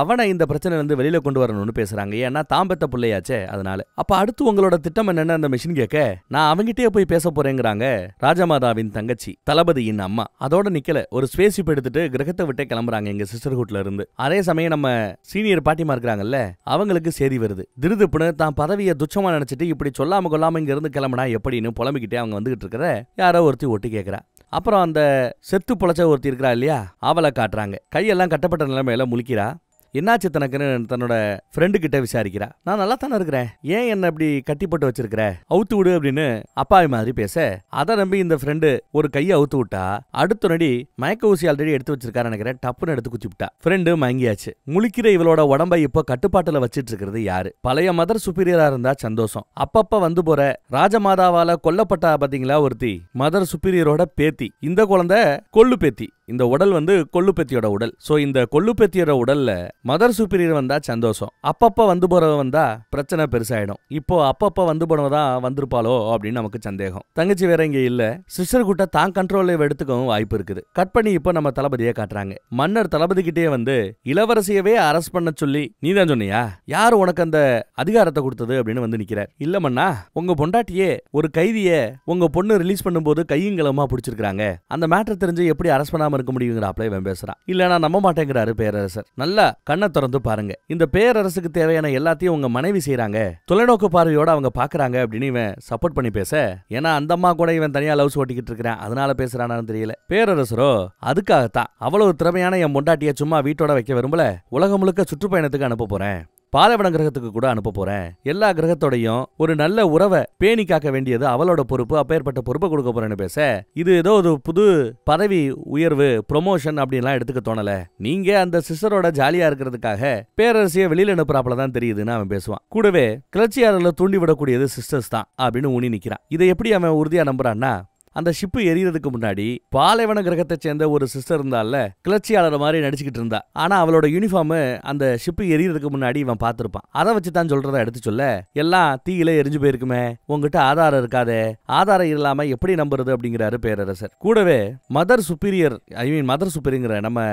அவனை இந்த பிரச்சனை வந்து வெளியில கொண்டு வரணும்னு பேசுறாங்க. ஏன்னா தாம்பத்த பிள்ளையாச்சே, அதனால. அப்ப அடுத்து உங்களோட திட்டம் என்னன்னு அந்த மெஷின் கேட்க நான் அவங்கிட்டே போய் பேச போறேங்கிறாங்க ராஜமாதாவின் தங்கச்சி, தளபதியின் அம்மா. அதோட நிக்கல, ஒரு ஸ்பேஸ் ஷிப் எடுத்துட்டு கிரகத்தை விட்டே கிளம்புறாங்க எங்க சிஸ்டர்ஹுட்ல இருந்து. அதே சமயம் நம்ம சீனியர் பாட்டிமா இருக்கிறாங்கல்ல, அவங்களுக்கு செய்தி வருது. திருதுப்புன்னு தான் பதவியை துச்சமா நினைச்சிட்டு இப்படி சொல்லாம கொள்ளாம இங்க இருந்து கிளம்பினா எப்படின்னு புலம்பிக்கிட்டே அவங்க வந்துகிட்டு இருக்கிற யாரோ ஒருத்தி ஒட்டி கேட்கிறா. அப்புறம் அந்த செத்து பொழைச்ச ஒருத்தி இருக்கிறா இல்லையா, அவளை காட்டுறாங்க. கையெல்லாம் கட்டப்பட்ட நிலைமையில முழிக்கிறா. என்னாச்சு தனக்குன்னு தன்னோட ஃப்ரெண்டு கிட்ட விசாரிக்கிறா. நான் நல்லா தானே இருக்கிறேன், ஏன் என்ன இப்படி கட்டி போட்டு வச்சிருக்கிற, அவுத்து விடு அப்படின்னு அப்பாவி மாதிரி பேச, அதை நம்பி இந்த ஃப்ரெண்டு ஒரு கையை அவுத்து விட்டா. அடுத்த நடி மயக்க ஊசி ஆல்ரெடி எடுத்து வச்சிருக்காரு நினைக்கிறேன், டப்புன்னு எடுத்து குத்தி விட்டா. ஃப்ரெண்டு மயங்கியாச்சு. முழிக்கிற இவளோட உடம்பை இப்போ கட்டுப்பாட்டுல வச்சிட்டு இருக்கிறது யாரு? பழைய மதர் சுப்பீரியரா இருந்தா சந்தோஷம். அப்பப்ப வந்து போற ராஜமாதாவால கொல்லப்பட்டா பாத்தீங்களா ஒருத்தி, மதர் சுப்பீரியரோட பேத்தி. இந்த குழந்தை கொள்ளு பேத்தி. இந்த உடல் வந்து கொள்ளுப்பெத்தியோட உடல். சோ இந்த கொள்ளுப்பெத்தியோட உடல்ல மதர் சுப்பீரியர் வந்தா சந்தோஷம், அப்பப்ப வந்து போறவ வந்தா பிரச்சனை பெருசாயிடும். இப்போ அப்பப்ப வந்து போனவதான் வந்திருப்பாளோ அப்படின்னு நமக்கு சந்தேகம். தங்கச்சி வேற இங்க இல்ல. சிஸ்டர் கூட்ட தான் கண்ட்ரோல்ல எடுத்துக்கவும் வாய்ப்பு இருக்குது. கட் பண்ணி இப்போ நம்ம தளபதியை காட்டுறாங்க. மன்னர் தளபதி கிட்டே வந்து இளவரசியவே அரெஸ்ட் பண்ண சொல்லி நீதான் சொன்னியா, யாரு உனக்கு அந்த அதிகாரத்தை கொடுத்தது அப்படின்னு வந்து நிக்கிறார். இல்ல மன்னா, உங்க பொண்டாட்டியே ஒரு கைதிய உங்க பொண்ணு ரிலீஸ் பண்ணும்போது கையங்கலமா பிடிச்சிருக்காங்க, அந்த மேட்டர் தெரிஞ்சு எப்படி அரெஸ்ட் பண்ணாம இருக்க முடியுங்கிறாப்ல இவன் பேசுறான். இல்ல நான் நம்ப மாட்டேங்கிறாரு பேரரசர். நல்லா கண்ணை திறந்து பாருங்க, இந்த பேரரசுக்கு தேவையான எல்லாத்தையும் உங்க மனைவி செய்யறாங்க, தொலைநோக்கு பார்வையோட அவங்க பாக்குறாங்க அப்படின்னு இவன் சப்போர்ட் பண்ணி பேச, ஏன்னா அந்த அம்மா கூட இவன் தனியா லவ்ஸ் ஓட்டிக்கிட்டு இருக்கிறான், அதனால பேசுறானான்னு தெரியல. பேரரசரோ அதுக்காகத்தான் அவ்வளவு திறமையான என் பொண்டாட்டிய சும்மா வீட்டோட வைக்க விரும்பல, உலகம் முழுக்க சுற்றுப்பயணத்துக்கு அனுப்ப போறேன், பாலைவன கிரகத்துக்கு கூட அனுப்ப போறேன், எல்லா கிரகத்தோடையும் ஒரு நல்ல உறவை பேணி காக்க வேண்டியது அவளோட பொறுப்பு, அப்பேற்பட்ட பொறுப்பை கொடுக்க போறேன்னு பேச, இது ஏதோ ஒரு புது பதவி உயர்வு ப்ரொமோஷன் அப்படின்லாம் எடுத்துக்க தோணல, நீங்க அந்த சிஸ்டரோட ஜாலியா இருக்கிறதுக்காக பேரரசியை வெளியில அனுப்புறாப்புல தான் தெரியுதுன்னு அவன் பேசுவான். கூடவே கிளர்ச்சியாளர்களை தூண்டி விடக்கூடியது சிஸ்டர்ஸ் தான் அப்படின்னு ஊனி நிக்கிறான். இதை எப்படி அவன் உறுதியா நம்புறான்னா, அந்த ஷிப்பு எரியறதுக்கு முன்னாடி பாலைவன கிரகத்தை சேர்ந்த ஒரு சிஸ்டர் இருந்தால கிளர்ச்சியாளர் மாதிரி நடிச்சுக்கிட்டு இருந்தா, ஆனா அவளோட யூனிஃபார்ம் அந்த ஷிப்பு எரியறதுக்கு முன்னாடி இவன் பார்த்திருப்பான். அதை வச்சு தான் சொல்றதை எடுத்து சொல்ல, எல்லாம் தீயில எரிஞ்சு போயிருக்குமே, உங்ககிட்ட ஆதாரம் இருக்காதே, ஆதாரம் இல்லாம எப்படி நம்புறது அப்படிங்கிறாரு பேரரசர். கூடவே மதர் சுப்பீரியர் மதர் சுப்பீரியர் நம்ம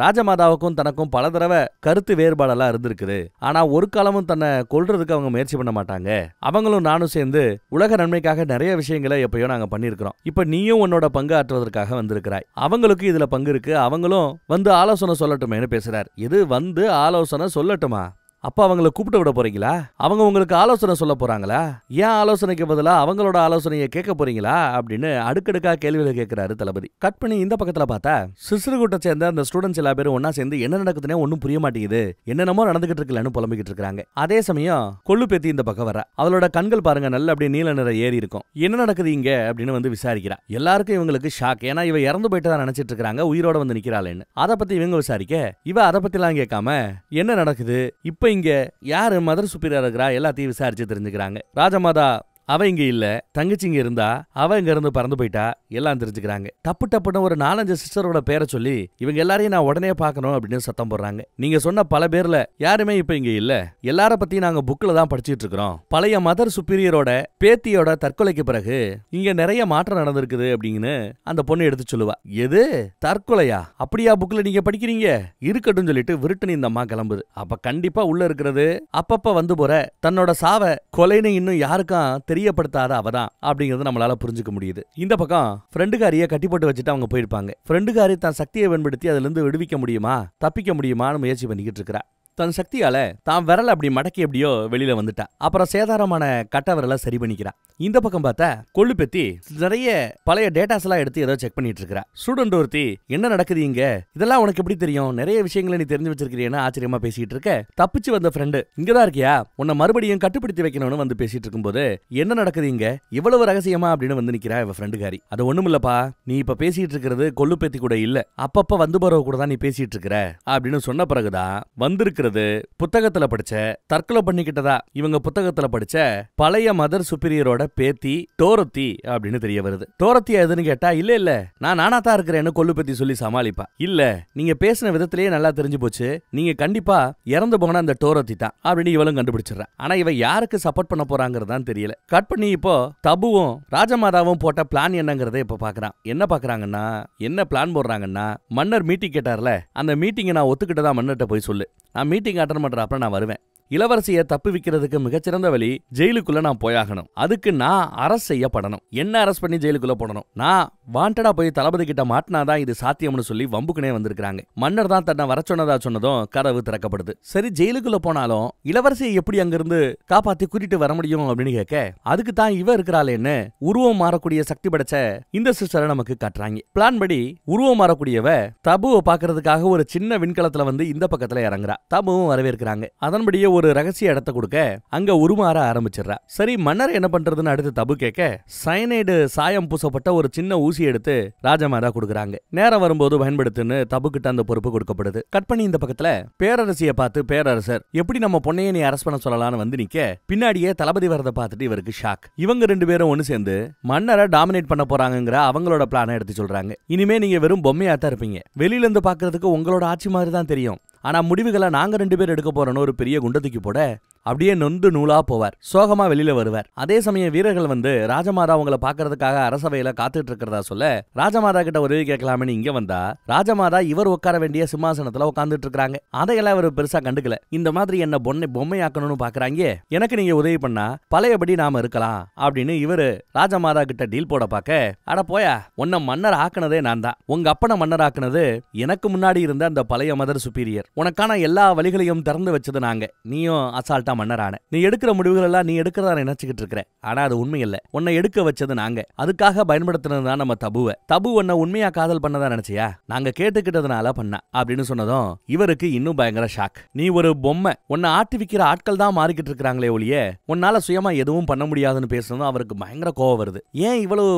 ராஜமாதாவுக்கும் தனக்கும் பல தடவை கருத்து வேறுபாடெல்லாம் இருந்திருக்குது, ஆனா ஒரு காலமும் தன்னை கொல்றதுக்கு அவங்க முயற்சி பண்ண மாட்டாங்க, அவங்களும் நானும் சேர்ந்து உலக நன்மைக்காக நிறைய விஷயங்களை எப்பயோ நாங்க பண்ணிருக்கிறோம், இப்ப நீயும் உன்னோட பங்கு ஆற்றுவதற்காக வந்திருக்கிறாய், அவங்களுக்கு இதுல பங்கு இருக்கு, அவங்களும் வந்து ஆலோசனை சொல்லட்டுமேனு பேசுறார். இது வந்து ஆலோசனை சொல்லட்டுமா? அப்ப அவங்களை கூப்பிட்டு விட போறீங்களா? அவங்க உங்களுக்கு ஆலோசனை சொல்ல போறாங்களா? ஏன் ஆலோசனைக்கு பதிலா அவங்களோட ஆலோசனையை கேட்க போறீங்களா அப்படின்னு அடுக்கடுக்கா கேள்விகளை கேட்கிறாரு தளபதி. கட் பண்ணி இந்த பக்கத்துல பார்த்தா சிஸ்டர் கூட்ட சேர்ந்த அந்த ஸ்டூடெண்ட்ஸ் எல்லா பேரும் ஒன்னா சேர்ந்து என்ன நடக்குதுன்னே ஒன்னும் புரிய மாட்டேங்குது, என்னென்னமோ நடந்துகிட்டு இருக்கலன்னு புலம்பிக்கிட்டு இருக்காங்க. அதே சமயம் கொள்ளு பேத்தி இந்த பக்கம் வர, அவளோட கண்கள் பாருங்க நல்ல அப்படியே நீல நிற ஏறி இருக்கும். என்ன நடக்குது இங்க அப்படின்னு வந்து விசாரிக்கிறா. எல்லாருக்கும் இவங்களுக்கு ஷாக், ஏன்னா இவ இறந்து போயிட்டு தான் நினைச்சிட்டு இருக்காங்க, உயிரோட வந்து நிக்கிறாளேன்னு. அதை பத்தி இவங்க விசாரிக்க, இவ அதை பத்தி எல்லாம் கேட்காம என்ன நடக்குது, இப்ப இங்க யாரு மதர் சுப்பீரியர் இருக்கிறா எல்லாத்தையும் விசாரிச்சு தெரிஞ்சுக்கிறாங்க. ராஜமாதா அவ இங்க இல்ல, தங்கச்சி இங்க இருந்தா, அவ இங்க இருந்து பறந்து போயிட்டா, எல்லாம் தெரிஞ்சுக்கிறாங்க. டப்பு டப்புன்னு ஒரு 4-5 சிஸ்டரோட பேரை சொல்லி இவங்க எல்லாரையும் நான் உடனே பார்க்கணும் அப்படின்னு சத்தம் போடுறாங்க. நீங்க சொன்ன பல பேர்ல யாருமே இப்ப இங்க இல்ல, எல்லார பத்தி நாங்க புக்ல தான் படிச்சுட்டு இருக்கிறோம். பழைய மதர் சுப்பீரியரோட பேத்தியோட தற்கொலைக்கு பிறகு இங்க நிறைய மாற்றம் நடந்திருக்குது அப்படின்னு அந்த பொண்ணு எடுத்து சொல்லுவா. எது தற்கொலையா? அப்படியா புக்ல நீங்க படிக்கிறீங்க? இருக்கட்டும் சொல்லிட்டு விருட்டுன்னு இந்த அம்மா கிளம்புது. அப்ப கண்டிப்பா உள்ள இருக்கிறது அப்பப்ப வந்து போற தன்னோட சாவ கொலைன்னு இன்னும் யாருக்கும் தெரியப்படுத்தாத அவதான் அப்படிங்கறது நம்மளால புரிஞ்சுக்க முடியுது. இந்த பக்கம் ஃப்ரெண்டுகாரிய கட்டி போட்டு வச்சுட்டு அவங்க போயிருப்பாங்க. ஃப்ரெண்டுகாரி தான் சக்தியை பயன்படுத்தி அதுல இருந்து விடுவிக்க முடியுமா, தப்பிக்க முடியுமான்னு முயற்சி பண்ணிக்கிட்டு இருக்கிறா. தன் சக்தியால தான் விரல அப்படி மடக்கி எப்படியோ வெளியில வந்துட்டா. அப்புறம் சேதாரமான கட்ட விரல சரி பண்ணிக்கிறா. இந்த பக்கம் பார்த்தா கொள்ளு பெத்தி நிறைய பழைய டேட்டாஸ் எல்லாம் எடுத்து ஏதோ செக் பண்ணிட்டு இருக்கா. ஸ்டூடெண்ட் ஒருத்தி என்ன நடக்குது இங்க, இதெல்லாம் உனக்கு எப்படி தெரியும், நிறைய விஷயங்களை நீ தெரிஞ்சு வச்சிருக்கிறீன்னு ஆச்சரியமா பேசிட்டு இருக்க. தப்பிச்சு வந்த ஃப்ரெண்டு இங்கதான் இருக்கியா, உன்னை மறுபடியும் கட்டுப்படுத்தி வைக்கணும்னு வந்து பேசிட்டு இருக்கும்போது என்ன நடக்குது இங்க, இவ்வளவு ரகசியமா அப்படின்னு வந்து நிக்கிறா இவ ஃப்ரெண்டுகாரி. அது ஒண்ணுமில்லப்பா, நீ இப்ப பேசிட்டு இருக்கிறது கொள்ளு பெத்தி கூட இல்ல, அப்பப்ப வந்து போறவ கூட தான் நீ பேசிட்டு இருக்கிற அப்படின்னு சொன்ன பிறகுதான் வந்திருக்கிற புத்தகத்துல படிச்ச தற்கொலை பண்ணிக்கிட்டதா இவங்க புத்தகத்துல படிச்ச பழைய மதர் சுப்பீரியரோட பேத்தி டோரத்தி அப்படின்னு தெரிய வருது. டோரத்தி எதுன்னு கேட்டா, இல்ல இல்ல நான் நானாத்தான் இருக்கிறேன்னு கொள்ளு பத்தி சொல்லி சமாளிப்பா. இல்ல நீங்க பேசின விதத்திலேயே நல்லா தெரிஞ்சு போச்சு, நீங்க கண்டிப்பா இறந்து போன அந்த டோரத்தி தான் அப்படின்னு இவளும் கண்டுபிடிச்சிடறா. ஆனா இவ யாருக்கு சப்போர்ட் பண்ண போறாங்கிறதான் தெரியல. கட் பண்ணி இப்போ தபுவும் ராஜமாதாவும் போட்ட பிளான் என்னங்கறத இப்ப பாக்குறான். என்ன பாக்குறாங்கன்னா, என்ன பிளான் போடுறாங்கன்னா, மன்னர் மீட்டிங் கேட்டார்ல, அந்த மீட்டிங்கை நான் ஒத்துக்கிட்டதா மன்னர்கிட்ட போய் சொல்லு, நான் மீட்டிங் அட்டெண்ட் பண்றப்ப நான் வருவேன், இளவரசியை தப்பு வைக்கிறதுக்கு மிகச்சிறந்த வழி ஜெயிலுக்குள்ள நான் போயாகணும், அதுக்கு நான் அரஸ்ட் செய்யப்படணும், என்ன அரஸ்ட் பண்ணி ஜெயிலுக்குள்ள போடணும், நான் வாண்டடா போய் தளபதி கிட்ட மாட்டினாதான் இது சாத்தியம்னு சொல்லி வம்புக்குனே வந்திருக்காங்க. மன்னர் தான் தன்னை வர சொன்னதா சொன்னதும் கதவு திறக்கப்படுது. சரி ஜெயிலுக்குள்ள போனாலும் இளவரசியை எப்படி அங்கிருந்து காப்பாத்தி கூட்டிட்டு வர முடியும் அப்படின்னு கேட்க, அதுக்கு தான் இவ இருக்கிறாளேன்னு உருவம் மாறக்கூடிய சக்தி படைச்ச இந்த சிஸ்டரை நமக்கு காட்டுறாங்க. பிளான் படி உருவம் மாறக்கூடியவ தபுவை பாக்குறதுக்காக ஒரு சின்ன விண்கலத்துல வந்து இந்த பக்கத்துல இறங்குறா. தபுவும் வரவேற்கிறாங்க. அதன்படியே ஒரு ரகசிய இடத்தை கொடுக்க அங்க உருமாற ஆரம்பிச்சிடறா. சரி மன்னர் என்ன பண்றதுன்னு அடுத்து தபு கேட்க சயனைடு சாயம் பூசப்பட்ட ஒரு சின்ன ஊசி எடுத்து ராஜமாதா கொடுக்குறாங்க. நேரம் வரும்போது பயன்படுத்துன்னு தபு கிட்ட அந்த பொறுப்பு கொடுக்கப்படுது. கட் பண்ணி இந்த பக்கத்துல பேரரசியை பார்த்து பேரரசர் எப்படி நம்ம பொண்ணையை நீ அரஸ்ட் பண்ண சொல்லலாம்னு வந்து நிக்க பின்னாடியே தளபதி வரதை பார்த்துட்டு இவருக்கு ஷாக். இவங்க ரெண்டு பேரும் ஒன்னு சேர்ந்து மன்னரை டாமினேட் பண்ண போறாங்கிற அவங்களோட பிளானை எடுத்து சொல்றாங்க. இனிமே நீங்க வெறும் பொம்மையாத்தான் இருப்பீங்க. வெளியில இருந்து பாக்குறதுக்கு உங்களோட ஆட்சி மாதிரி தான் தெரியும். ஆனா முடிவுகளை நாங்க 2 பேர் எடுக்க போறோன்னு ஒரு பெரிய குண்டத்துக்கு போட அப்படியே நொந்து நூலா போவார். சோகமா வெளியில வருவார். அதே சமயம் வீரர்கள் வந்து ராஜமாதா அவங்களை பாக்குறதுக்காக அரசவையில காத்துட்டு இருக்கிறதா சொல்ல ராஜமாதா கிட்ட உதவி கேட்கலாம்னு இங்க வந்தா ராஜமாதா இவர் உட்கார வேண்டிய சிம்மாசனத்துல உட்காந்துட்டு இருக்காங்க. அதையெல்லாம் இவர் பெருசா கண்டுக்கல. இந்த மாதிரி என்ன பொம்மையாக்கணும்னு பாக்குறாங்க, எனக்கு நீங்க உதவி பண்ணா பழையபடி நாம இருக்கலாம் அப்படின்னு இவரு ராஜமாதா கிட்ட டீல் போட பாக்க, அட போயா, உன்னை மன்னர் ஆக்குனதே நான் தான். உங்க அப்பனை மன்னர் ஆக்குனது எனக்கு முன்னாடி இருந்த அந்த பழைய மதர் சுப்பீரியர். உனக்கான எல்லா வழிகளையும் திறந்து வச்சது நாங்க. நீயும் அசால்ட்டா மன்னரான. நீ எடுக்கிற முடிவுகள் எல்லாம் நீ எடுக்கிறதா நினைச்சுக்கிட்டு இருக்கிற. ஆனா அது உண்மை இல்ல. உன்னை எடுக்க வச்சது நாங்க. அதுக்காக பயன்படுத்தினதுதான் நம்ம தபுவை. தபு உன்னை உண்மையா காதல் பண்ணதா நினைச்சியா? நாங்க கேட்டுக்கிட்டதுனால பண்ணா அப்படின்னு சொன்னதும் இவருக்கு இன்னும் பயங்கர ஷாக். நீ ஒரு பொம்மை. உன்னை ஆட்டி விக்கிற ஆட்கள் தான் மாறிக்கிட்டு இருக்காங்களே ஒழிய உன்னால சுயமா எதுவும் பண்ண முடியாதுன்னு பேசுனதும் அவருக்கு பயங்கர கோவம் வருது. ஏன் இவ்வளவு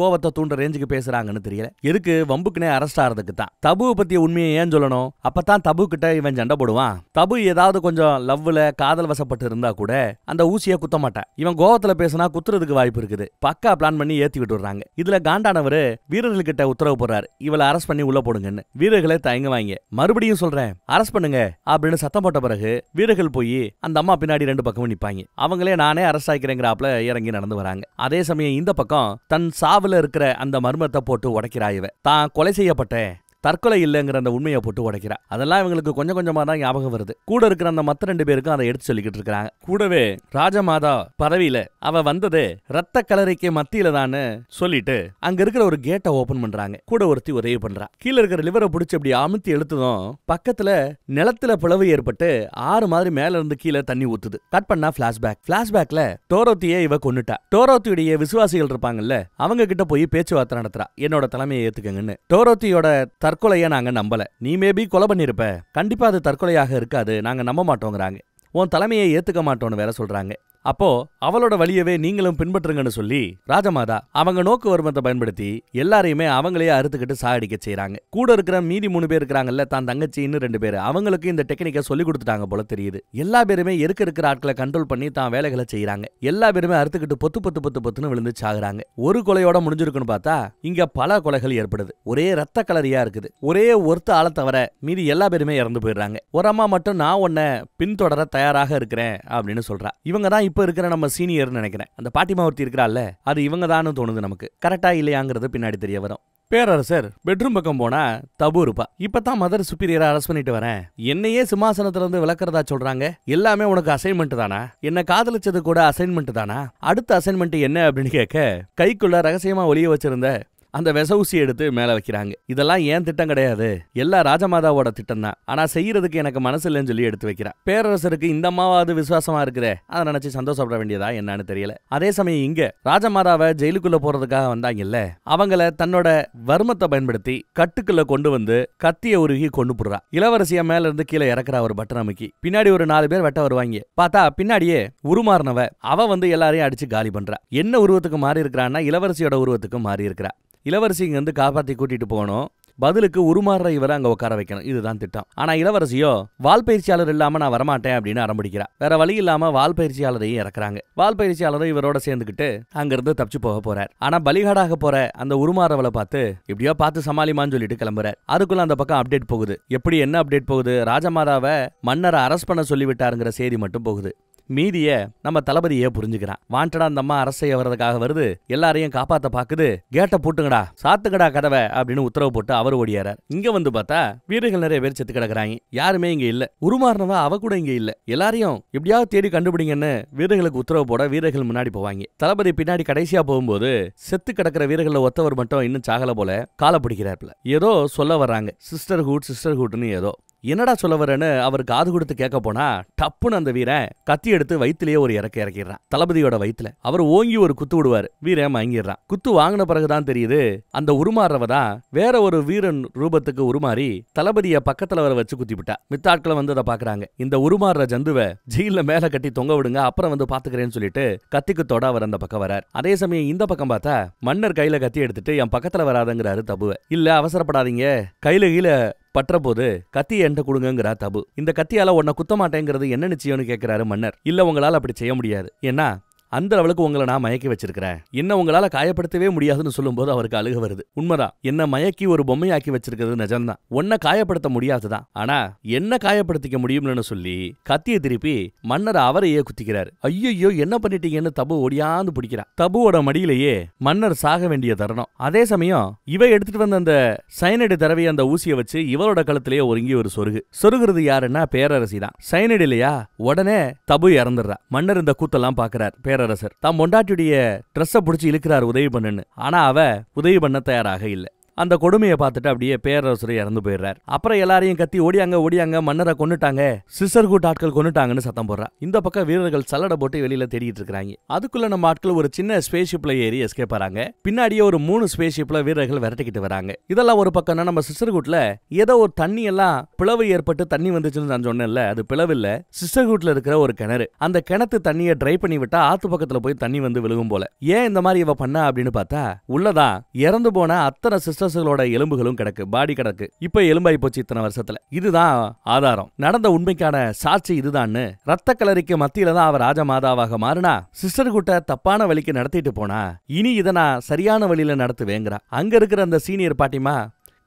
கோவத்தை தூண்ட ரேஞ்சுக்கு பேசுறாங்கன்னு தெரியல. எதுக்கு? வம்புக்குனே அரெஸ்ட் ஆறதுக்கு தான். தபுவை பத்திய உண்மையை ஏன் சொல்லணும்? அப்பதான் தபு கிட்ட இவன் சண்டை போடுவான். தபு ஏதாவது கொஞ்சம் லவ்ல காதல் வசப்பட்டு இருந்தா கூட அந்த ஊசியை குத்த மாட்டான். இவன் கோவத்துல பேசினா குத்துறதுக்கு வாய்ப்பு இருக்குது. பக்கா பிளான் பண்ணி ஏத்தி விட்டுறாங்க. இதுல காண்டானவரு வீரர்கள் கிட்ட உத்தரவு போறாரு, இவளை அரஸ்ட் பண்ணி உள்ள போடுங்கன்னு. வீரர்களை தயங்குவாங்க. மறுபடியும் சொல்றேன், அரஸ்ட் பண்ணுங்க அப்படின்னு சத்தம் போட்ட பிறகு வீரர்கள் போய் அந்த அம்மா பின்னாடி 2 பக்கமும் நிப்பாங்க. அவங்களே நானே அரஸ்ட் ஆகிக்கிறேங்கிறாப்ல இறங்கி நடந்து வராங்க. அதே சமயம் இந்த பக்கம் தன் சாவுல இருக்கிற அந்த மர்மத்தை போட்டு உடைக்கிறா. இவ தான் கொலை செய்யப்பட்டேன், தற்கொலை இல்லைங்கிற அந்த உண்மையை போட்டு உடைக்கிறா. அதெல்லாம் இவங்களுக்கு கொஞ்சம் கொஞ்சமா தான் ஞாபகம் வருது. கூட இருக்கிற அந்த மத்த 2 பேருக்கும் அதை எடுத்து சொல்லிக்கிட்டு இருக்காங்க. கூடவே ராஜமாதா பதவியில அவ வந்தது ரத்த கலரைக்கு மத்தியில தான் சொல்லிட்டு அங்க இருக்கிற ஒரு கேட்டை ஓபன் பண்றாங்க. கூட ஒருத்தி உதவி பண்றா. கீழே இருக்கிற லிவரை பிடிச்சி அப்படி அமுத்தி எழுத்ததும் பக்கத்துல நிலத்துல பிளவு ஏற்பட்டு 6 மாதிரி மேல இருந்து கீழே தண்ணி ஊத்துது. கட் பண்ணா பிளாஷ்பேக்ல டோரோத்தியை இவ கொன்னுட்டா. டோரோத்தியுடைய விசுவாசிகள் இருப்பாங்கல்ல, அவங்க கிட்ட போய் பேச்சுவார்த்தை நடத்துறா. என்னோட தலைமையை ஏத்துக்கங்கன்னு. டோரோத்தியோட தற்கொலைய நாங்க நம்பல. நீ மேபி கொலை பண்ணிருப்ப, கண்டிப்பா அது தற்கொலையாக இருக்காது, நாங்க நம்ப மாட்டோங்கிறாங்க. உன் தலைமையை ஏத்துக்க மாட்டோம்னு வேற சொல்றாங்க. அப்போ அவளோட வழியவே நீங்களும் பின்பற்றுங்கன்னு சொல்லி ராஜமாதா அவங்க நோக்கு வருமத்தை பயன்படுத்தி எல்லாரையுமே அவங்களே அறுத்துக்கிட்டு சாகடிக்க செய்யறாங்க. கூட இருக்கிற மீதி 3 பேர் இருக்கிறாங்கல்ல, தான் தங்கச்சி இன்னும் 2 பேர், அவங்களுக்கு இந்த டெக்னிக்கை சொல்லி கொடுத்துட்டாங்க போல தெரியுது. எல்லா பேருமே இருக்கிற ஆட்களை கண்ட்ரோல் பண்ணி தான் வேலைகளை செய்யறாங்க. எல்லா பேருமே அறுத்துக்கிட்டு பொத்துன்னு விழுந்து சாகுறாங்க. ஒரு கொலையோட முடிஞ்சிருக்குன்னு பார்த்தா இங்க பல கொலைகள் ஏற்படுது. ஒரே ரத்த கலரியா இருக்குது. ஒரே ஒருத்த ஆளை தவிர மீதி எல்லா பேருமே இறந்து போயிடுறாங்க. ஒரு அம்மா மட்டும் நான் உன்னை பின்தொடர தயாராக இருக்கிறேன் அப்படின்னு சொல்றா. இவங்க தான் இப்ப இருக்கிற நம்ம சீனியர் நினைக்கிறேன். அந்த பாட்டிமா ஒருத்தி இருக்கிறாள்ல, அது இவங்க தான் தோணுது நமக்கு. கரெக்டா இல்லையாங்கிறது பின்னாடி தெரிய வரும். பேரரசர் பெட்ரூம் பக்கம் போனா தபு இருப்பா. இப்பதான் மதர் சுப்பீரியரை அரஸ்ட் பண்ணிட்டு வரேன், என்னையே சிம்மாசனத்துல இருந்து விளக்குறதா சொல்றாங்க, எல்லாமே உனக்கு அசைன்மெண்ட் தானா? என்ன காதலிச்சது கூட அசைன்மெண்ட் தானா? அடுத்த அசைன்மெண்ட் என்ன அப்படின்னு கேட்க கைக்குள்ள ரகசியமா ஒளிய வச்சிருந்த அந்த விசவுசி எடுத்து மேல வைக்கிறாங்க. இதெல்லாம் ஏன் திட்டம் கிடையாது, எல்லாம் ராஜமாதாவோட திட்டம் தான். ஆனா செய்யறதுக்கு எனக்கு மனசு இல்லைன்னு சொல்லி எடுத்து வைக்கிறா. பேரரசருக்கு இந்த அம்மாவாவது விசுவாசமா இருக்குதே, அதை நினைச்சு சந்தோஷப்பட வேண்டியதா என்னன்னு தெரியல. அதே சமயம் இங்க ராஜமாதாவை ஜெயிலுக்குள்ள போறதுக்காக வந்தாங்கல்ல, அவங்கள தன்னோட வர்மத்தை பயன்படுத்தி கட்டுக்குள்ள கொண்டு வந்து கத்திய உருகி கொண்டு போடுறா. இளவரசிய மேல இருந்து கீழே இறக்குறா ஒரு பட்டன் அமைக்கி. பின்னாடி ஒரு 4 பேர் வெட்ட வருவாங்க. பார்த்தா பின்னாடியே உருமாறினவ அவ வந்து எல்லாரையும் அடிச்சு காலி பண்றா. என்ன உருவத்துக்கு மாறி இருக்கிறான்னா இளவரசியோட உருவத்துக்கு மாறி இருக்கிறா. இளவரசி இங்க வந்து காப்பாத்தி கூட்டிட்டு போகணும், பதிலுக்கு உருமாறுற இவரை அங்க உட்கார வைக்கணும். இதுதான் திட்டம். ஆனா இளவரசியோ வால் பயிற்சியாளர் இல்லாம நான் வரமாட்டேன் அப்படின்னு அடம்பிடிக்கிறா. வேற வழி இல்லாம வால் பயிற்சியாளரையும் இறக்குறாங்க. வால் பயிற்சியாளரும் இவரோட சேர்ந்துக்கிட்டு அங்கிருந்து தப்பிச்சு போக போறார். ஆனா பலிகாடாக போற அந்த உருமாறவளை பார்த்து இப்படியோ பார்த்து சமாளிமான்னு சொல்லிட்டு கிளம்புறார். அதுக்குள்ள அந்த பக்கம் அப்டேட் போகுது. எப்படி என்ன அப்டேட் போகுது? ராஜமாதாவை மன்னரை அரஸ்ட் பண்ண சொல்லிவிட்டாருங்கிற செய்தி மட்டும் போகுது. மீதிய நம்ம தளபதியே புரிஞ்சுக்கிறான். வாண்டடா அந்த அம்மா அரசு செய்ய வர்றதுக்காக வருது, எல்லாரையும் காப்பாத்த பாக்குது, கேட்ட பூட்டுங்கடா, சாத்துக்கடா கதவை அப்படின்னு உத்தரவு போட்டு அவர் ஓடியாரார். இங்க வந்து பார்த்தா வீரர்கள் நிறைய பேர் செத்து கிடக்குறாங்க. யாருமே இங்க இல்ல. உருமாறினவ அவ கூட இங்க இல்ல. எல்லாரையும் எப்படியாவது தேடி கண்டுபிடிங்கன்னு வீரர்களுக்கு உத்தரவு போட வீரர்கள் முன்னாடி போவாங்க. தளபதி பின்னாடி கடைசியா போகும்போது செத்து கிடக்கிற வீரர்கள் ஒத்தவர் மட்டும் இன்னும் சாகல போல காலை பிடிக்கிறார்ல. ஏதோ சொல்ல வர்றாங்க, சிஸ்டர்ஹுட்னு ஏதோ. என்னடா சொல்ல வரேன்னு அவர் காது கொடுத்து கேட்க போனா டப்புன்னு அந்த வீரன் கத்தி எடுத்து வயித்திலேயே ஒரு இறக்கிடுறான் தளபதியோட வயித்துல. அவர் ஓங்கி ஒரு குத்து விடுவாரு, வீரன் மயங்கிடுறான். குத்து வாங்கின பிறகுதான் தெரியுது அந்த உருமாறவதான் வேற ஒரு வீரன் ரூபத்துக்கு உருமாறி தளபதிய பக்கத்துல வர வச்சு குத்தி விட்டா. மித்த ஆட்களை வந்து அதை பாக்குறாங்க. இந்த உருமாறுற ஜந்துவை ஜெயில மேல கட்டி தொங்க விடுங்க, அப்புறம் வந்து பாத்துக்கிறேன்னு சொல்லிட்டு கத்திக்குத்தோட அவர் அந்த பக்கம் வரார். அதே சமயம் இந்த பக்கம் பார்த்தா மன்னர் கையில கத்தி எடுத்துட்டு என் பக்கத்துல வராதங்கிறாரு தபுவை. இல்ல அவசரப்படாதீங்க, கையில கீழ பற்ற போது கத்தி என்கிட்ட கொடுங்கிறா தபு. இந்த கத்தியால உன்னை குத்த மாட்டேங்கிறது என்ன நிச்சயம்னு கேட்கிறாரு மன்னர். இல்ல உங்களால அப்படி செய்ய முடியாது, ஏன்னா அந்த அளவுக்கு உங்களை நான் மயக்கி வச்சிருக்கிறேன், என்ன உங்களால காயப்படுத்தவே முடியாதுன்னு சொல்லும் போது அவருக்கு அழுக வருது. உண்மைதான், என்ன மயக்கி ஒரு பொம்மையாக்கி வச்சிருக்கிறது நிஜம்தான், உன்னை காயப்படுத்த முடியாதுதான், ஆனா என்ன காயப்படுத்திக்க முடியும்னு சொல்லி கத்தியை திருப்பி மன்னர் அவரையே குத்திக்கிறாரு. ஐயோ என்ன பண்ணிட்டீங்கன்னு தபு ஓடியாந்து பிடிக்கிறான். தபுவோட மடியிலேயே மன்னர் சாக வேண்டிய தருணம். அதே சமயம் இவ எடுத்துட்டு வந்த அந்த சைனைடு தடவை அந்த ஊசியை வச்சு இவரோட கழுத்திலேயே ஒருங்கி ஒரு சொருகிறது யாருன்னா பேரரசி தான். சைனைடு இல்லையா, உடனே தபு இறந்துடுறா. மன்னர் இந்த கூத்தெல்லாம் பாக்குறார். பேரரசர் தாம் பொண்டாட்டியுடைய ட்ரெஸ்ஸை பிடிச்சி இழுக்கிறார் உதவி பண்ணுன்னு. ஆனா அவ உதவி பண்ண தயாராக இல்லை. அந்த கொடுமையை பார்த்துட்டு அப்படியே பேரரசரை இறந்து போயிடுறார். அப்புறம் எல்லாரையும் கத்தி ஓடியாங்க மன்னரை கொன்னுட்டாங்க, சிஸ்டர்ஹுட் ஆட்கள் கொன்னுட்டாங்கன்னு சத்தம் போடுறா. இந்த பக்கம் வீரர்கள் சல்லடை போட்டு வெளியில தேடிட்டு இருக்காங்க. அதுக்குள்ள நம்ம ஆட்கள் ஒரு சின்ன ஸ்பேஸ் ஷிப்ல ஏறி எஸ்கேப் ஆறாங்க. பின்னாடியே ஒரு 3 ஸ்பேஸ் ஷிப்ல வீரர்கள் விரட்டிக்கிட்டு வராங்க. இதெல்லாம் ஒரு பக்கம்னா நம்ம சிஸ்டர்ஹுட்ல ஏதோ ஒரு தண்ணி எல்லாம் பிளவு ஏற்பட்டு தண்ணி வந்துச்சுன்னு நான் சொன்னேன்ல, அது பிளவு இல்ல, சிஸ்டர்ஹுட்ல இருக்கிற ஒரு கிணறு. அந்த கிணத்து தண்ணியை ட்ரை பண்ணி விட்டா ஆத்து பக்கத்துல போய் தண்ணி வந்து விழுகும் போல. ஏன் இந்த மாதிரி இவ பண்ணா அப்படின்னு பார்த்தா உள்ளதான் இறந்து போன அத்தனை சிஸ்டர்ஸுகளோட எலும்புகளும் கிடக்கு, பாடி கிடக்கு. இப்ப எலும்பாய் போச்சு இத்தனை வருஷத்துல. இதுதான் ஆதாரம், நடந்த உண்மைக்கான சாட்சி இதுதான்னு. ரத்த கலரிக்கு மத்தியில தான் அவர் ராஜமாதாவாக மாறினா, சிஸ்டர்ஹுட்ட தப்பான வழிக்கு நடத்திட்டு போனா, இனி இதை நான் சரியான வழியில நடத்துவேங்கிறா. அங்க இருக்கிற அந்த சீனியர் பாட்டிமா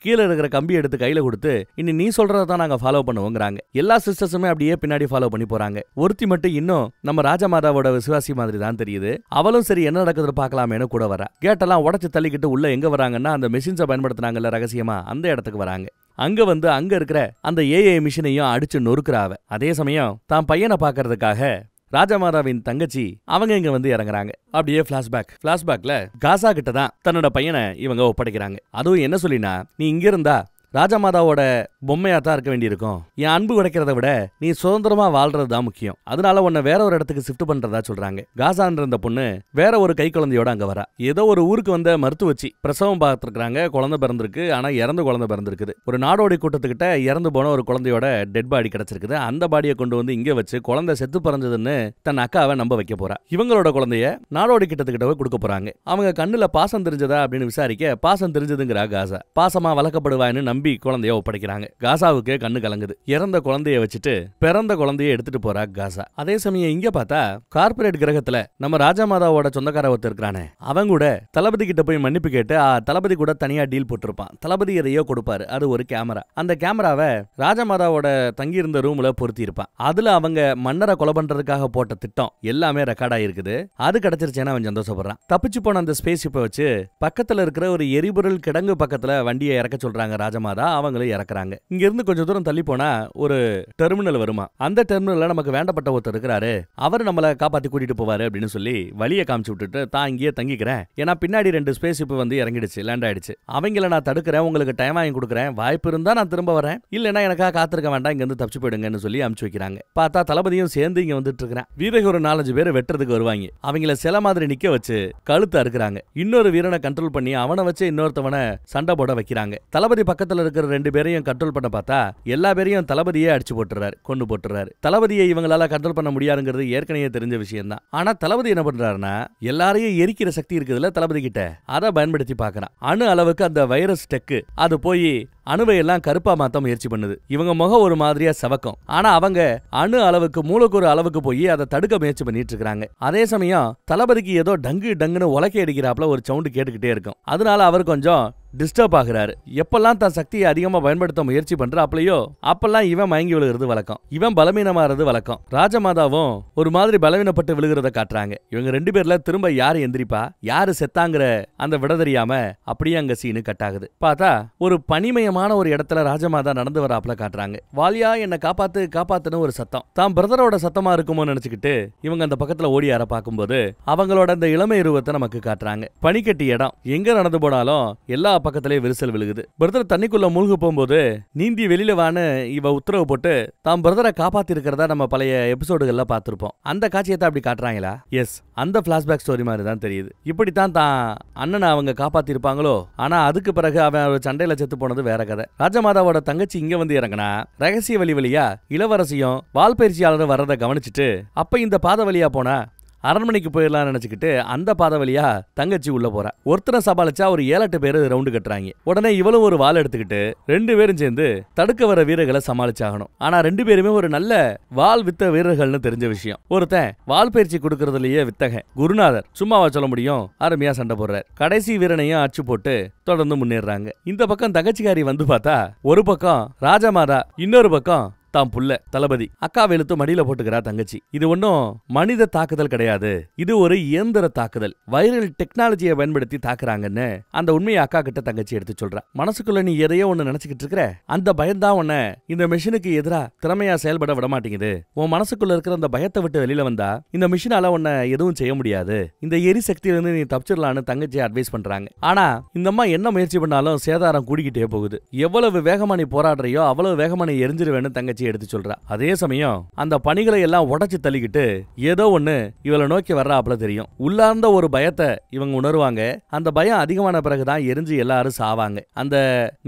கீழே இருக்கிற கம்பி எடுத்து கையில கொடுத்து இனி நீ சொல்றதான் நாங்க ஃபாலோ பண்ணுவோங்கிறாங்க. எல்லா சிஸ்டர்ஸுமே அப்படியே பின்னாடி ஃபாலோ பண்ணி போறாங்க. ஒருத்தி மட்டும் இன்னும் நம்ம ராஜமாதாவோட விசுவாசி மாதிரி தான் தெரியுது. அவளும் சரி என்ன நடக்குதுன்னு பார்க்கலாமேனு கூட வரா. கேட்டெல்லாம் உடச்சு தள்ளிக்கிட்டு உள்ள எங்க வராங்கன்னா அந்த மெஷின்ஸை பயன்படுத்தினாங்கல்ல ரகசியமா, அந்த இடத்துக்கு வராங்க. அங்க வந்து அங்க இருக்கிற அந்த ஏஐ மிஷினையும் அடிச்சு நொறுக்குறாவ. அதே சமயம் தான் பையனை பாக்குறதுக்காக ராஜமாதாவின் தங்கச்சி அவங்க இங்க வந்து இறங்குறாங்க. அப்படியே பிளாஷ்பேக்ல காசா கிட்ட தான் தன்னோட பையனை இவங்க ஒப்படைக்கிறாங்க. அதுவும் என்ன சொல்லினா, நீ இங்க இருந்தா ராஜமாதாவோட பொம்மையா தான் இருக்க வேண்டியிருக்கும், என் அன்பு கிடைக்கிறத விட நீ சுதந்திரமா வாழ்றது தான் முக்கியம், அதனால உன்னை வேற ஒரு இடத்துக்கு ஷிஃப்ட் பண்றதா சொல்றாங்க. காசான்ற அந்த பொண்ணு வேற ஒரு கை குழந்தையோட அங்க வரா. ஏதோ ஒரு ஊருக்கு வந்த மருத்துவச்சி பிரசவம் பார்த்துருக்காங்க, குழந்தை பிறந்திருக்கு, ஆனா இறந்து குழந்தை பிறந்திருக்குது. ஒரு நாடோடி கூட்டத்துக்கிட்ட இறந்து போன ஒரு குழந்தையோட டெட் பாடி கிடைச்சிருக்குது. அந்த பாடியை கொண்டு வந்து இங்க வச்சு குழந்தை செத்து பிறந்ததுன்னு தன் அக்காவை நம்ப வைக்க போறா. இவங்களோட குழந்தைய நாடோடி கிட்டத்துக்கிட்ட கொடுக்க போறாங்க. அவங்க கண்ணுல பாசம் தெரிஞ்சதா அப்படின்னு விசாரிக்க, பாசம் தெரிஞ்சதுங்கிறா காசா. பாசமா வளர்க்கப்படுவான்னு நம்பி குழந்தைய ஒப்படைக்கிறாங்க. காசாவுக்கு கண்ணு கலங்குது. இறந்த குழந்தைய வச்சுட்டு பிறந்த குழந்தைய எடுத்துட்டு போறா காசா. அதே சமயம் இங்க பார்த்தா கார்பரேட் கிரகத்துல நம்ம ராஜமாதாவோட சொந்தக்கார ஒருத்தர் இருக்கானே, அவன் கூட தளபதி கிட்ட போய் மன்னிப்பு கேட்டு தளபதி கூட தனியா டீல் போட்டிருப்பான். தளபதி எதையோ கொடுப்பாரு, அது ஒரு கேமரா. அந்த கேமராவை ராஜமாதாவோட தங்கி இருந்த ரூம்ல பொருத்தி இருப்பான். அதுல அவங்க மன்னரை கொலை பண்றதுக்காக போட்ட திட்டம் எல்லாமே ரெக்கார்ட் ஆயிருக்குது. அது கிடைச்சிருச்சேன்னு அவன் சந்தோஷப்படுறான். தப்பிச்சு போன அந்த ஸ்பேஸ் ஷிப்பை வச்சு பக்கத்துல இருக்கிற ஒரு எரிபொருள் கிடங்கு பக்கத்துல வண்டியை இறக்க சொல்றாங்க ராஜமாதா. அவங்களே இறக்குறாங்க. இங்க இருந்து கொஞ்சம் தூரம் தள்ளி போனா ஒரு டெர்மினல் வருமா. அந்த டெர்மினல்ல நமக்கு வேண்டப்பட்ட ஒருத்தர் இருக்கிறாரு, அவர் நம்மளை காப்பாத்தி கூட்டிட்டு போவாரு அப்படின்னு சொல்லி வழியை காமிச்சு விட்டுட்டு தான் இங்கேயே தங்கிக்கிறேன், ஏன்னா பின்னாடி 2 ஸ்பேஸ் ஷிப் வந்து இறங்கிடுச்சு, லேண்ட் ஆயிடுச்சு, அவங்கள நான் தடுக்கிறேன், உங்களுக்கு டைம் வாங்கி கொடுக்குறேன், வாய்ப்பு இருந்தா நான் திரும்ப வரேன், இல்லைன்னா எனக்காக காத்திருக்க வேண்டாம், இங்க இருந்து தப்பிச்சு போயிடுங்கன்னு சொல்லி அனுப்பிச்சு வைக்கிறாங்க. பார்த்தா தளபதியும் சேர்ந்து இங்க வந்துட்டு இருக்கிறேன். வீரர்கள் ஒரு 4-5 பேர் வெட்டுறதுக்கு வருவாங்க. அவங்கள சில மாதிரி நிக்க வச்சு கழுத்து அறுக்குறாங்க. இன்னொரு வீரனை கண்ட்ரோல் பண்ணி அவனை வச்சு இன்னொருத்தவனை சண்டை போட வைக்கிறாங்க. தளபதி பக்கத்துல இருக்கிற 2 பேரையும் கண்ட்ரோல் பண்ண பார்த்தா எல்லா பேரையும் தளபதியே அடிச்சு போட்டுறாரு, கொண்டு போட்டுறாரு. தளபதியை இவங்களால கண்ட்ரோல் பண்ண முடியாதுங்கிறது ஏற்கனவே தெரிஞ்ச விஷயம் தான். ஆனா தளபதி என்ன பண்றாருன்னா, எல்லாரையும் எரிக்கிற சக்தி இருக்குதுல தளபதி கிட்ட, அதை பயன்படுத்தி பார்க்கறான். அணு அளவுக்கு அந்த வைரஸ் டெக்கு அது போய் அணுவை எல்லாம் கருப்பா மாத்த முயற்சி பண்ணுது. இவங்க முகம் ஒரு மாதிரியா செவக்கும், ஆனா அவங்க அணு அளவுக்கு மூலக்கூறு அளவுக்கு போய் அதை தடுக்க முயற்சி பண்ணிட்டு இருக்காங்க. அதே சமயம் தளபதிக்கு ஏதோ டங்குன்னு உலக்கை அடிக்கிறாப்ல ஒரு சவுண்ட் கேட்டுக்கிட்டே இருக்கும். அதனால அவர் கொஞ்சம் டிஸ்டர்ப் ஆகுறாரு. எப்பெல்லாம் தன் சக்தியை அதிகமா பயன்படுத்த முயற்சி பண்றாப்லையோ அப்பெல்லாம் இவன் மயங்கி விழுகிறது வழக்கம், இவன் பலவீனமாறது வழக்கம். ராஜமாதாவும் ஒரு மாதிரி பலவீனப்பட்டு விழுகிறத காட்டுறாங்க. இவங்க 2 பேர்ல திரும்ப யாரு எந்திரிப்பா யாரு செத்தாங்கிற அந்த விட தெரியாம அப்படியே அங்க சீனு கட் ஆகுது. பார்த்தா ஒரு பனிமயமான ஒரு இடத்துல ராஜமாதா நடந்து வராப்ல காட்டுறாங்க. வாலியா என்ன காப்பாத்துன்னு ஒரு சத்தம். தான் பிரதரோட சத்தமா இருக்குமோ நினைச்சுக்கிட்டு இவங்க அந்த பக்கத்துல ஓடி யார பார்க்கும்போது அவங்களோட அந்த இளமை உருவத்தை நமக்கு காட்டுறாங்க. பனிக்கட்டி இடம், எங்க நடந்து போனாலும் எல்லா பக்கத்திலே விரிசல் விழுகுது. பிரதர் தண்ணிக்குள்ள மூழ்க போகும்போது நீந்தி வெளியில வான்னு இவ உத்தரவு போட்டு தாம் பிரதரை காப்பாத்தி இருக்கிறதா நம்ம பழைய எபிசோடுகள்ல பார்த்திருப்போம். அந்த காட்சியை தான் அப்படி காட்டுறாங்களா? எஸ், அந்த பிளாஷ்பேக் ஸ்டோரி மாதிரி தான் தெரியுது. இப்படித்தான் தான் அண்ணனை அவங்க காப்பாத்தி இருப்பாங்களோ. ஆனா அதுக்கு பிறகு அவன் சண்டையில செத்து போனது வேற கதை. ராஜமாதாவோட தங்கச்சி இங்க வந்து இறங்கினா ரகசிய வழியா இளவரசியும் வால்பயிற்சியாளர் வர்றதை கவனிச்சுட்டு அப்ப இந்த பாத வழியா போனா அரண்மனைக்கு போயிடலாம் நினைச்சுக்கிட்டு அந்த பாத வழியா தங்கச்சி உள்ள போறா. ஒருத்தரை சமாளிச்சா ஒரு 7-8 பேரு ரவுண்டு கட்டுறாங்க. உடனே இவளும் ஒரு வாள் எடுத்துக்கிட்டு 2 பேரும் சேர்ந்து தடுக்க வர வீரர்களை சமாளிச்சாகணும். ஆனா 2 பேருமே ஒரு நல்ல வாள் வித்த வீரர்கள்னு தெரிஞ்ச விஷயம். ஒருத்தன் வால் பயிற்சி கொடுக்கறதுலயே வித்தகன் குருநாதர், சும்மாவா சொல்ல முடியும், அருமையா சண்டை போடுறார். கடைசி வீரனையும் அச்சு போட்டு தொடர்ந்து முன்னேறாங்க. இந்த பக்கம் தங்கச்சிக்காரி வந்து பார்த்தா ஒரு பக்கம் ராஜமாதா, இன்னொரு பக்கம் தாம் புள்ள தளபதி. அக்காவை இழுத்து மடியில போட்டுக்கிறா தங்கச்சி. இது ஒன்னும் மனித தாக்குதல் கிடையாது, இது ஒரு இயந்திர தாக்குதல். வைரல் டெக்னாலஜியை பயன்படுத்தி தாக்குறாங்கன்னு அந்த உண்மையை அக்கா கிட்ட தங்கச்சி எடுத்து சொல்றா. மனசுக்குள்ள நீ எதையோ ஒண்ணு நினைச்சுக்கிட்டு இருக்கிற, அந்த பயம்தான் உன்னை இந்த மிஷினுக்கு எதிரா திறமையா செயல்பட விட மாட்டேங்குது. உன் மனசுக்குள்ள இருக்கிற அந்த பயத்தை விட்டு வெளியில வந்தா இந்த மிஷினால உன்னை எதுவும் செய்ய முடியாது. இந்த எரிசக்தியிலிருந்து நீ தப்பிச்சிடலான்னு தங்கச்சி அட்வைஸ் பண்றாங்க. ஆனா இந்த அம்மா என்ன முயற்சி பண்ணாலும் சேதாரம் கூடிக்கிட்டே போகுது. எவ்வளவு வேகமா நீ போராடுறியோ அவ்வளவு வேகமா நீ எரிஞ்சிருவேன்னு தங்கச்சி எடுத்து சொல்றா. அதே சமயம் அந்த பணிகளை எல்லாம் உடைச்சு தள்ளிக்கிட்டு ஏதோ ஒண்ணு இவளை நோக்கி வர்றாப்ல தெரியும். உள்ளார்ந்த ஒரு பயத்தை இவங்க உணர்வாங்க. அந்த பயம் அதிகமான பிறகுதான் எரிஞ்சு எல்லாரும் சாவாங்க. அந்த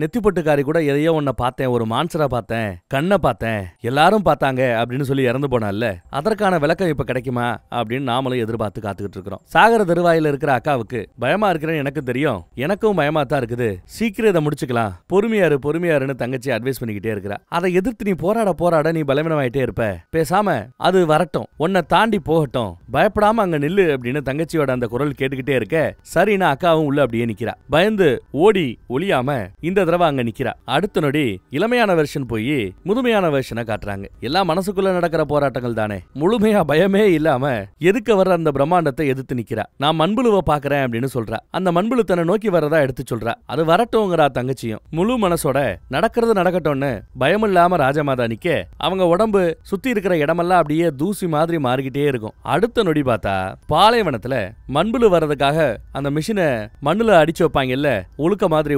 நெத்திப்பொட்டுக்காரி கூட எதையோ ஒன்ன பார்த்தேன், ஒரு மான்சரை பார்த்தேன், கண்ணை பார்த்தேன், எல்லாரும் பார்த்தாங்க அப்படின்னு சொல்லி இறந்து போனால, அதற்கான விளக்கம் இப்ப கிடைக்குமா அப்படின்னு நாமளும் எதிர்பார்த்து காத்துக்கிட்டு இருக்கிறோம். சாகர தருவாயில இருக்கிற அக்காவுக்கு பயமா இருக்கிறேன்னு எனக்கு தெரியும், எனக்கும் பயமா தான் இருக்குது, சீக்கிரம் இதை முடிச்சுக்கலாம், பொறுமையாருன்னு தங்கச்சி அட்வைஸ் பண்ணிக்கிட்டே இருக்கிறா. அதை எதிர்த்து நீ போராட நீ பலவீனமாயிட்டே இருப்ப, பேசாம அது வரட்டும், உன்னை தாண்டி போகட்டும், பயப்படாம அங்க நில்லு அப்படின்னு தங்கச்சியோட அந்த குரல் கேட்டுக்கிட்டே இருக்க சரின்னு அக்காவும் உள்ள அப்படியே நிக்கிறா. பயந்து ஓடி ஒளியாம இந்த தடவை அங்க நிக்கிறா. அடுத்த நொடி இளமையான வெர்ஷன் போய் முதுமையான வெர்ஷனை காட்டுறாங்க. எல்லாம் மனசுக்குள்ள நடக்கிற போராட்டங்கள் தானே. முழுமையா பயமே இல்லாம எதுக்க வர்ற அந்த பிரம்மாண்டத்தை எதிர்த்து நிக்கிறா. நான் மண்புழுவை பாக்குறேன் அப்படின்னு சொல்றா. அந்த மண்புழு தன்னை நோக்கி வர்றதா எடுத்து சொல்றா. அது வரட்டும்ங்கிறா தங்கச்சியும். முழு மனசோட நடக்கிறது நடக்கட்டும்னு பயமில்லாம ராஜமாதா நிக்க அவங்க உடம்பு சுத்தி இருக்கிற இடமெல்லாம் அப்படியே தூசி மாதிரி மாறிக்கிட்டே இருக்கும். அடுத்த நொடி பார்த்தா பாலைவனத்துல மண்புழு வர்றதுக்காக அந்த மிஷினை மண்ணுல அடிச்சு வைப்பாங்கல்ல, ஒழுக்க மாதிரி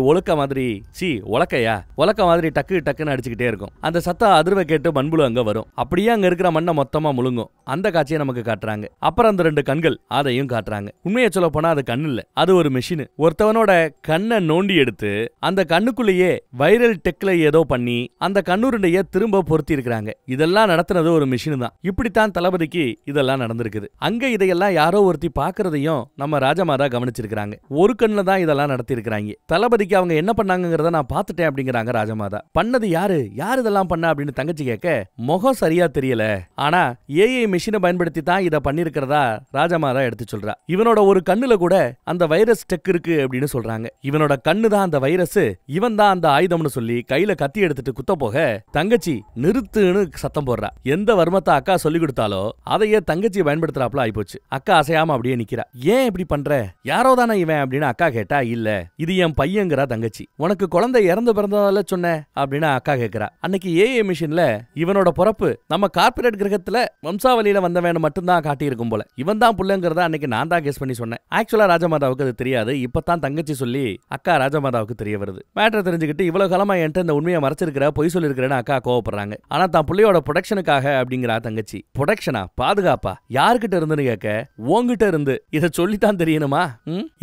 டக்குன்னு அடிச்சுக்கிட்டே இருக்கும். அந்த சத்தம் அதிர்வை கேட்டு மண்புழு அங்க வரும். அப்படியே அங்க இருக்கிற மண்ணை மொத்தமா முழுங்கும். அந்த காட்சியை நமக்கு காட்டுறாங்க. அப்புறம் அந்த 2 கண்கள் அதையும் காட்டுறாங்க. உண்மையை சொல்ல போனா அது கண்ணு இல்ல, அது ஒரு மிஷின். ஒருத்தவனோட கண்ணை நோண்டி எடுத்து அந்த கண்ணுக்குள்ளேயே வைரல் டெக்ல ஏதோ பண்ணி அந்த கண்ணுருண்டைய திரும்ப பொருத்தி இருக்கிறாங்க. இதெல்லாம் நடத்துனது ஒரு மிஷின் தான். இப்படித்தான் தளபதிக்கு இதெல்லாம் நடந்திருக்குது. அங்க இதையெல்லாம் யாரோ ஒருத்தி பாக்குறதையும் நம்ம ராஜமாதா கவனிச்சிருக்காங்க. ஒரு கண்ணுல தான் இதெல்லாம் நடத்தி இருக்கிறாங்க. தளபதிக்கு அவங்க என்ன பண்ணாங்கிறத நான் பார்த்துட்டேன் அப்படிங்கிறாங்க ராஜமாதா. பண்ணது யாரு இதெல்லாம் பண்ண அப்படின்னு தங்கச்சி கேட்க முகம் சரியா தெரியல, ஆனா ஏஐ மிஷினை பயன்படுத்தி தான் இதை பண்ணிருக்கிறதா ராஜமாதா எடுத்து சொல்றா. இவனோட ஒரு கண்ணுல கூட அந்த வைரஸ் டெக் இருக்கு அப்படின்னு சொல்றாங்க. இவனோட கண்ணு தான் அந்த வைரஸ், இவன் தான் அந்த ஆயுதம்னு சொல்லி கையில கத்தி எடுத்துட்டு குத்த போக தங்கச்சி நிறுத்துன்னு சத்தம் போடுறா. எந்த வர்மத்தை அக்கா சொல்லி கொடுத்தாலோ அதையே தங்கச்சி பயன்படுத்துறாப்ல ஆயிப்போச்சு. அக்கா அசையாம அப்படியே நிக்கிறா. ஏன் இப்படி பண்ற, யாரோ தானே இவன் அப்படின்னு அக்கா கேட்டா, இல்ல இது என் பையங்கிறா தங்கச்சி. உனக்கு குழந்தை இறந்து பிறந்ததால சொன்ன அப்படின்னு அக்கா கேக்குறா. அன்னைக்கு ஏஐ மிஷின்ல இவனோட பிறப்பு நம்ம கார்பரேட் கிரகத்துல வம்சாவளியில வந்தவன் மட்டும்தான் காட்டி இருக்கும் போல, இவன் தான் புள்ளங்கிறத அன்னைக்கு நான் தான் கெஸ் பண்ணி சொன்னேன். ஆக்சுவலா ராஜமாதாவுக்கு அது தெரியாது. இப்பதான் தங்கச்சி சொல்லி அக்கா ராஜமாதாவுக்கு தெரிய வருது. மேட்டர் தெரிஞ்சுக்கிட்டு இவ்வளவு காலமா என்கிட்ட இந்த உண்மையை மறைச்சிருக்கிற, பொய் சொல்லிருக்கிறேன்னு அக்கா கோவப்படுறாங்க. ஆனா தான் புள்ளையோட ப்ரொடெக்ஷனுக்காக அப்படிங்கிறா தங்கச்சி. ப்ரொடெக்ஷனா, பாதுகாப்பா, யாருக்கிட்ட இருந்துன்னு கேட்க உன்கிட்ட இருந்து. இதை சொல்லித்தான் தெரியணுமா?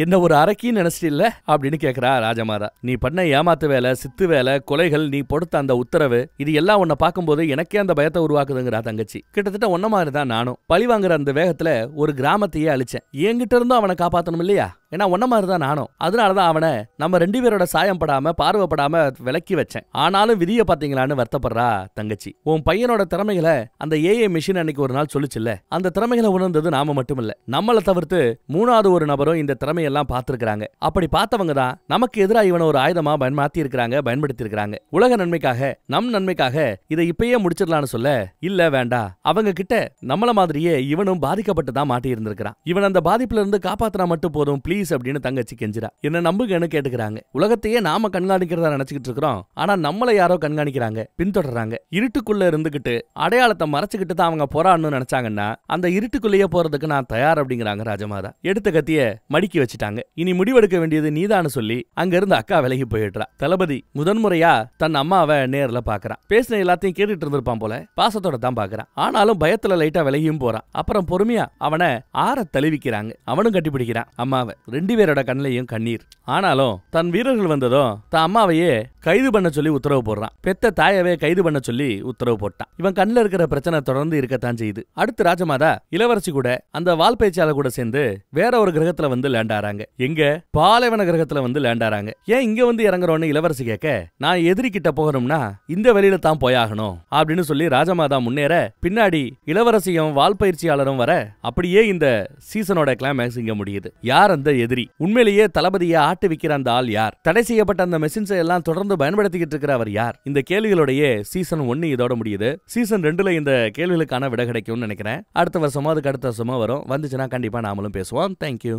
என்ன ஒரு அரக்கின்னு நினைச்சிட்டு இல்ல அப்படின்னு கேக்குறா ராஜமாதா. நீ பண்ண ஏமாத்து வேலை, சித்து வேலை, கொலைகள், நீ கொடுத்த அந்த உத்தரவு, இது எல்லாம் உன்னை பார்க்கும்போது எனக்கே அந்த பயத்தை உருவாக்குதுங்கிறா தங்கச்சி. கிட்டத்தட்ட ஒன்ன மாதிரி தான் நானும். பழி வாங்குற அந்த வேகத்துல ஒரு கிராமத்தையே அழிச்சேன். என்கிட்ட இருந்தும் அவனை காப்பாத்தணும் இல்லையா? ஏன்னா ஒன்ன மாதிரி தான் நானும். அதனாலதான் அவனை நம்ம 2 பேரோட சாயம் படாம பார்வைப்படாம விலக்கி வச்சேன். ஆனாலும் விதிய பாத்தீங்களான்னு வருத்தப்படுறா தங்கச்சி. உன் பையனோட திறமைகளை அந்த ஏஐ மிஷின் அன்னைக்கு ஒரு நாள் சொல்லுச்சுல்ல, அந்த திறமைகளை உணர்ந்தது நாம மட்டும் இல்ல, நம்மளை தவிர்த்து 3வது ஒரு நபரும் இந்த திறமையெல்லாம் பார்த்திருக்கிறாங்க. அப்படி பார்த்தவங்க தான் நமக்கு எதிராக இவனை ஒரு ஆயுதமா பயன்படுத்தி இருக்காங்க. உலக நன்மைக்காக, நம் நன்மைக்காக இதை இப்பயே முடிச்சிடலான்னு சொல்ல, இல்ல வேண்டாம், அவங்க கிட்ட நம்மள மாதிரியே இவனும் பாதிக்கப்பட்டு தான் மாட்டி இருந்திருக்கான். இவன் அந்த பாதிப்புல இருந்து காப்பாத்தினா மட்டும் போதும், ப்ளீஸ் அப்படின்னு தங்கச்சி கெஞ்சிரா. என்ன நம்புங்கன்னு கேட்டுக்கிறாங்க. உலகத்தையே நாம கண்காணிக்கிறதா நினைச்சுக்கிட்டு இருக்கிறோம். ஆனா நம்மள யாரோ கண்காணிக்கிறாங்க, பின்தொடர்றாங்க. இருட்டுக்குள்ள இருந்துகிட்டு அடையாளத்தை மறைச்சுக்கிட்டு தான் அவங்க போராடணும்னு நினைச்சாங்கன்னா அந்த இருட்டுக்குள்ளேயே போறதுக்கு நான் தயார் அப்படிங்கிறாங்க ராஜமாதா. எடுத்த கத்திய மடிக்கி வச்சுட்டாங்க. இனி முடிவெடுக்க வேண்டியது நீதான்னு சொல்லி அங்க இருந்து அக்கா விலகி போயிடுறா. தளபதி முதன்முறையா தன் அம்மாவை நேர்ல பாக்குறான். பேசின எல்லாத்தையும் கேட்டுட்டு இருந்திருப்பான் போல, பாசத்தோட தான் பாக்குறான். ஆனாலும் பயத்துல லைட்டா விலகியும் போறான். அப்புறம் பொறுமையா அவனை ஆற தழுவிக்கிறாங்க. அவனும் கட்டிப்பிடிக்கிறான் அம்மாவை. 2 பேரோட கண்ணிலையும் கண்ணீர். ஆனாலும் தன் வீரர்கள் வந்ததும் தன் அம்மாவையே கைது பண்ண சொல்லி உத்தரவு போடுறான். பெத்த தாயவே கைது பண்ண சொல்லி உத்தரவு போட்டான். இவன் கண்ணில் இருக்கிற பிரச்சனை தொடர்ந்து இருக்கத்தான் செய்யுது. அடுத்து ராஜமாதா இளவரசி கூட அந்த வால் பேச்சாளர் கூட சேர்ந்து வேற ஒரு கிரகத்துல வந்து லேண்ட் ஆறாங்க. எங்க பாலைவன கிரகத்துல வந்து லேண்ட் ஆறாங்க. ஏன் இங்க வந்து இறங்குறோன்னு இளவரசி கேட்க, நான் எதிரி கிட்ட போகணும்னா இந்த வெளியில தான் போயாகணும் அப்படின்னு சொல்லி ராஜமாதா முன்னேற பின்னாடி இளவரசியும் வால் பயிற்சியாளரும் வர அப்படியே இந்த சீசனோட கிளைமேக்ஸ் இங்க முடியுது. யார் அந்த எதிரி? உண்மையிலேயே தளபதியை ஆட்டு விக்கிற அந்த ஆள் யார்? தடை செய்யப்பட்ட அந்த மெஷின்ஸை எல்லாம் தொடர்ந்து பயன்படுத்திக்கிட்டு இருக்கிற அவர் யார்? இந்த கேள்விகளுடைய சீசன் 1 இதோட முடியுது. சீசன் 2ல இந்த கேள்விகளுக்கான விடை கிடைக்கும்னு நினைக்கிறேன். அடுத்த வருஷமோ அதுக்கு அடுத்த வருஷமோ வரும். வந்துச்சுன்னா கண்டிப்பா நாமளும் பேசுவோம். தேங்க்யூ.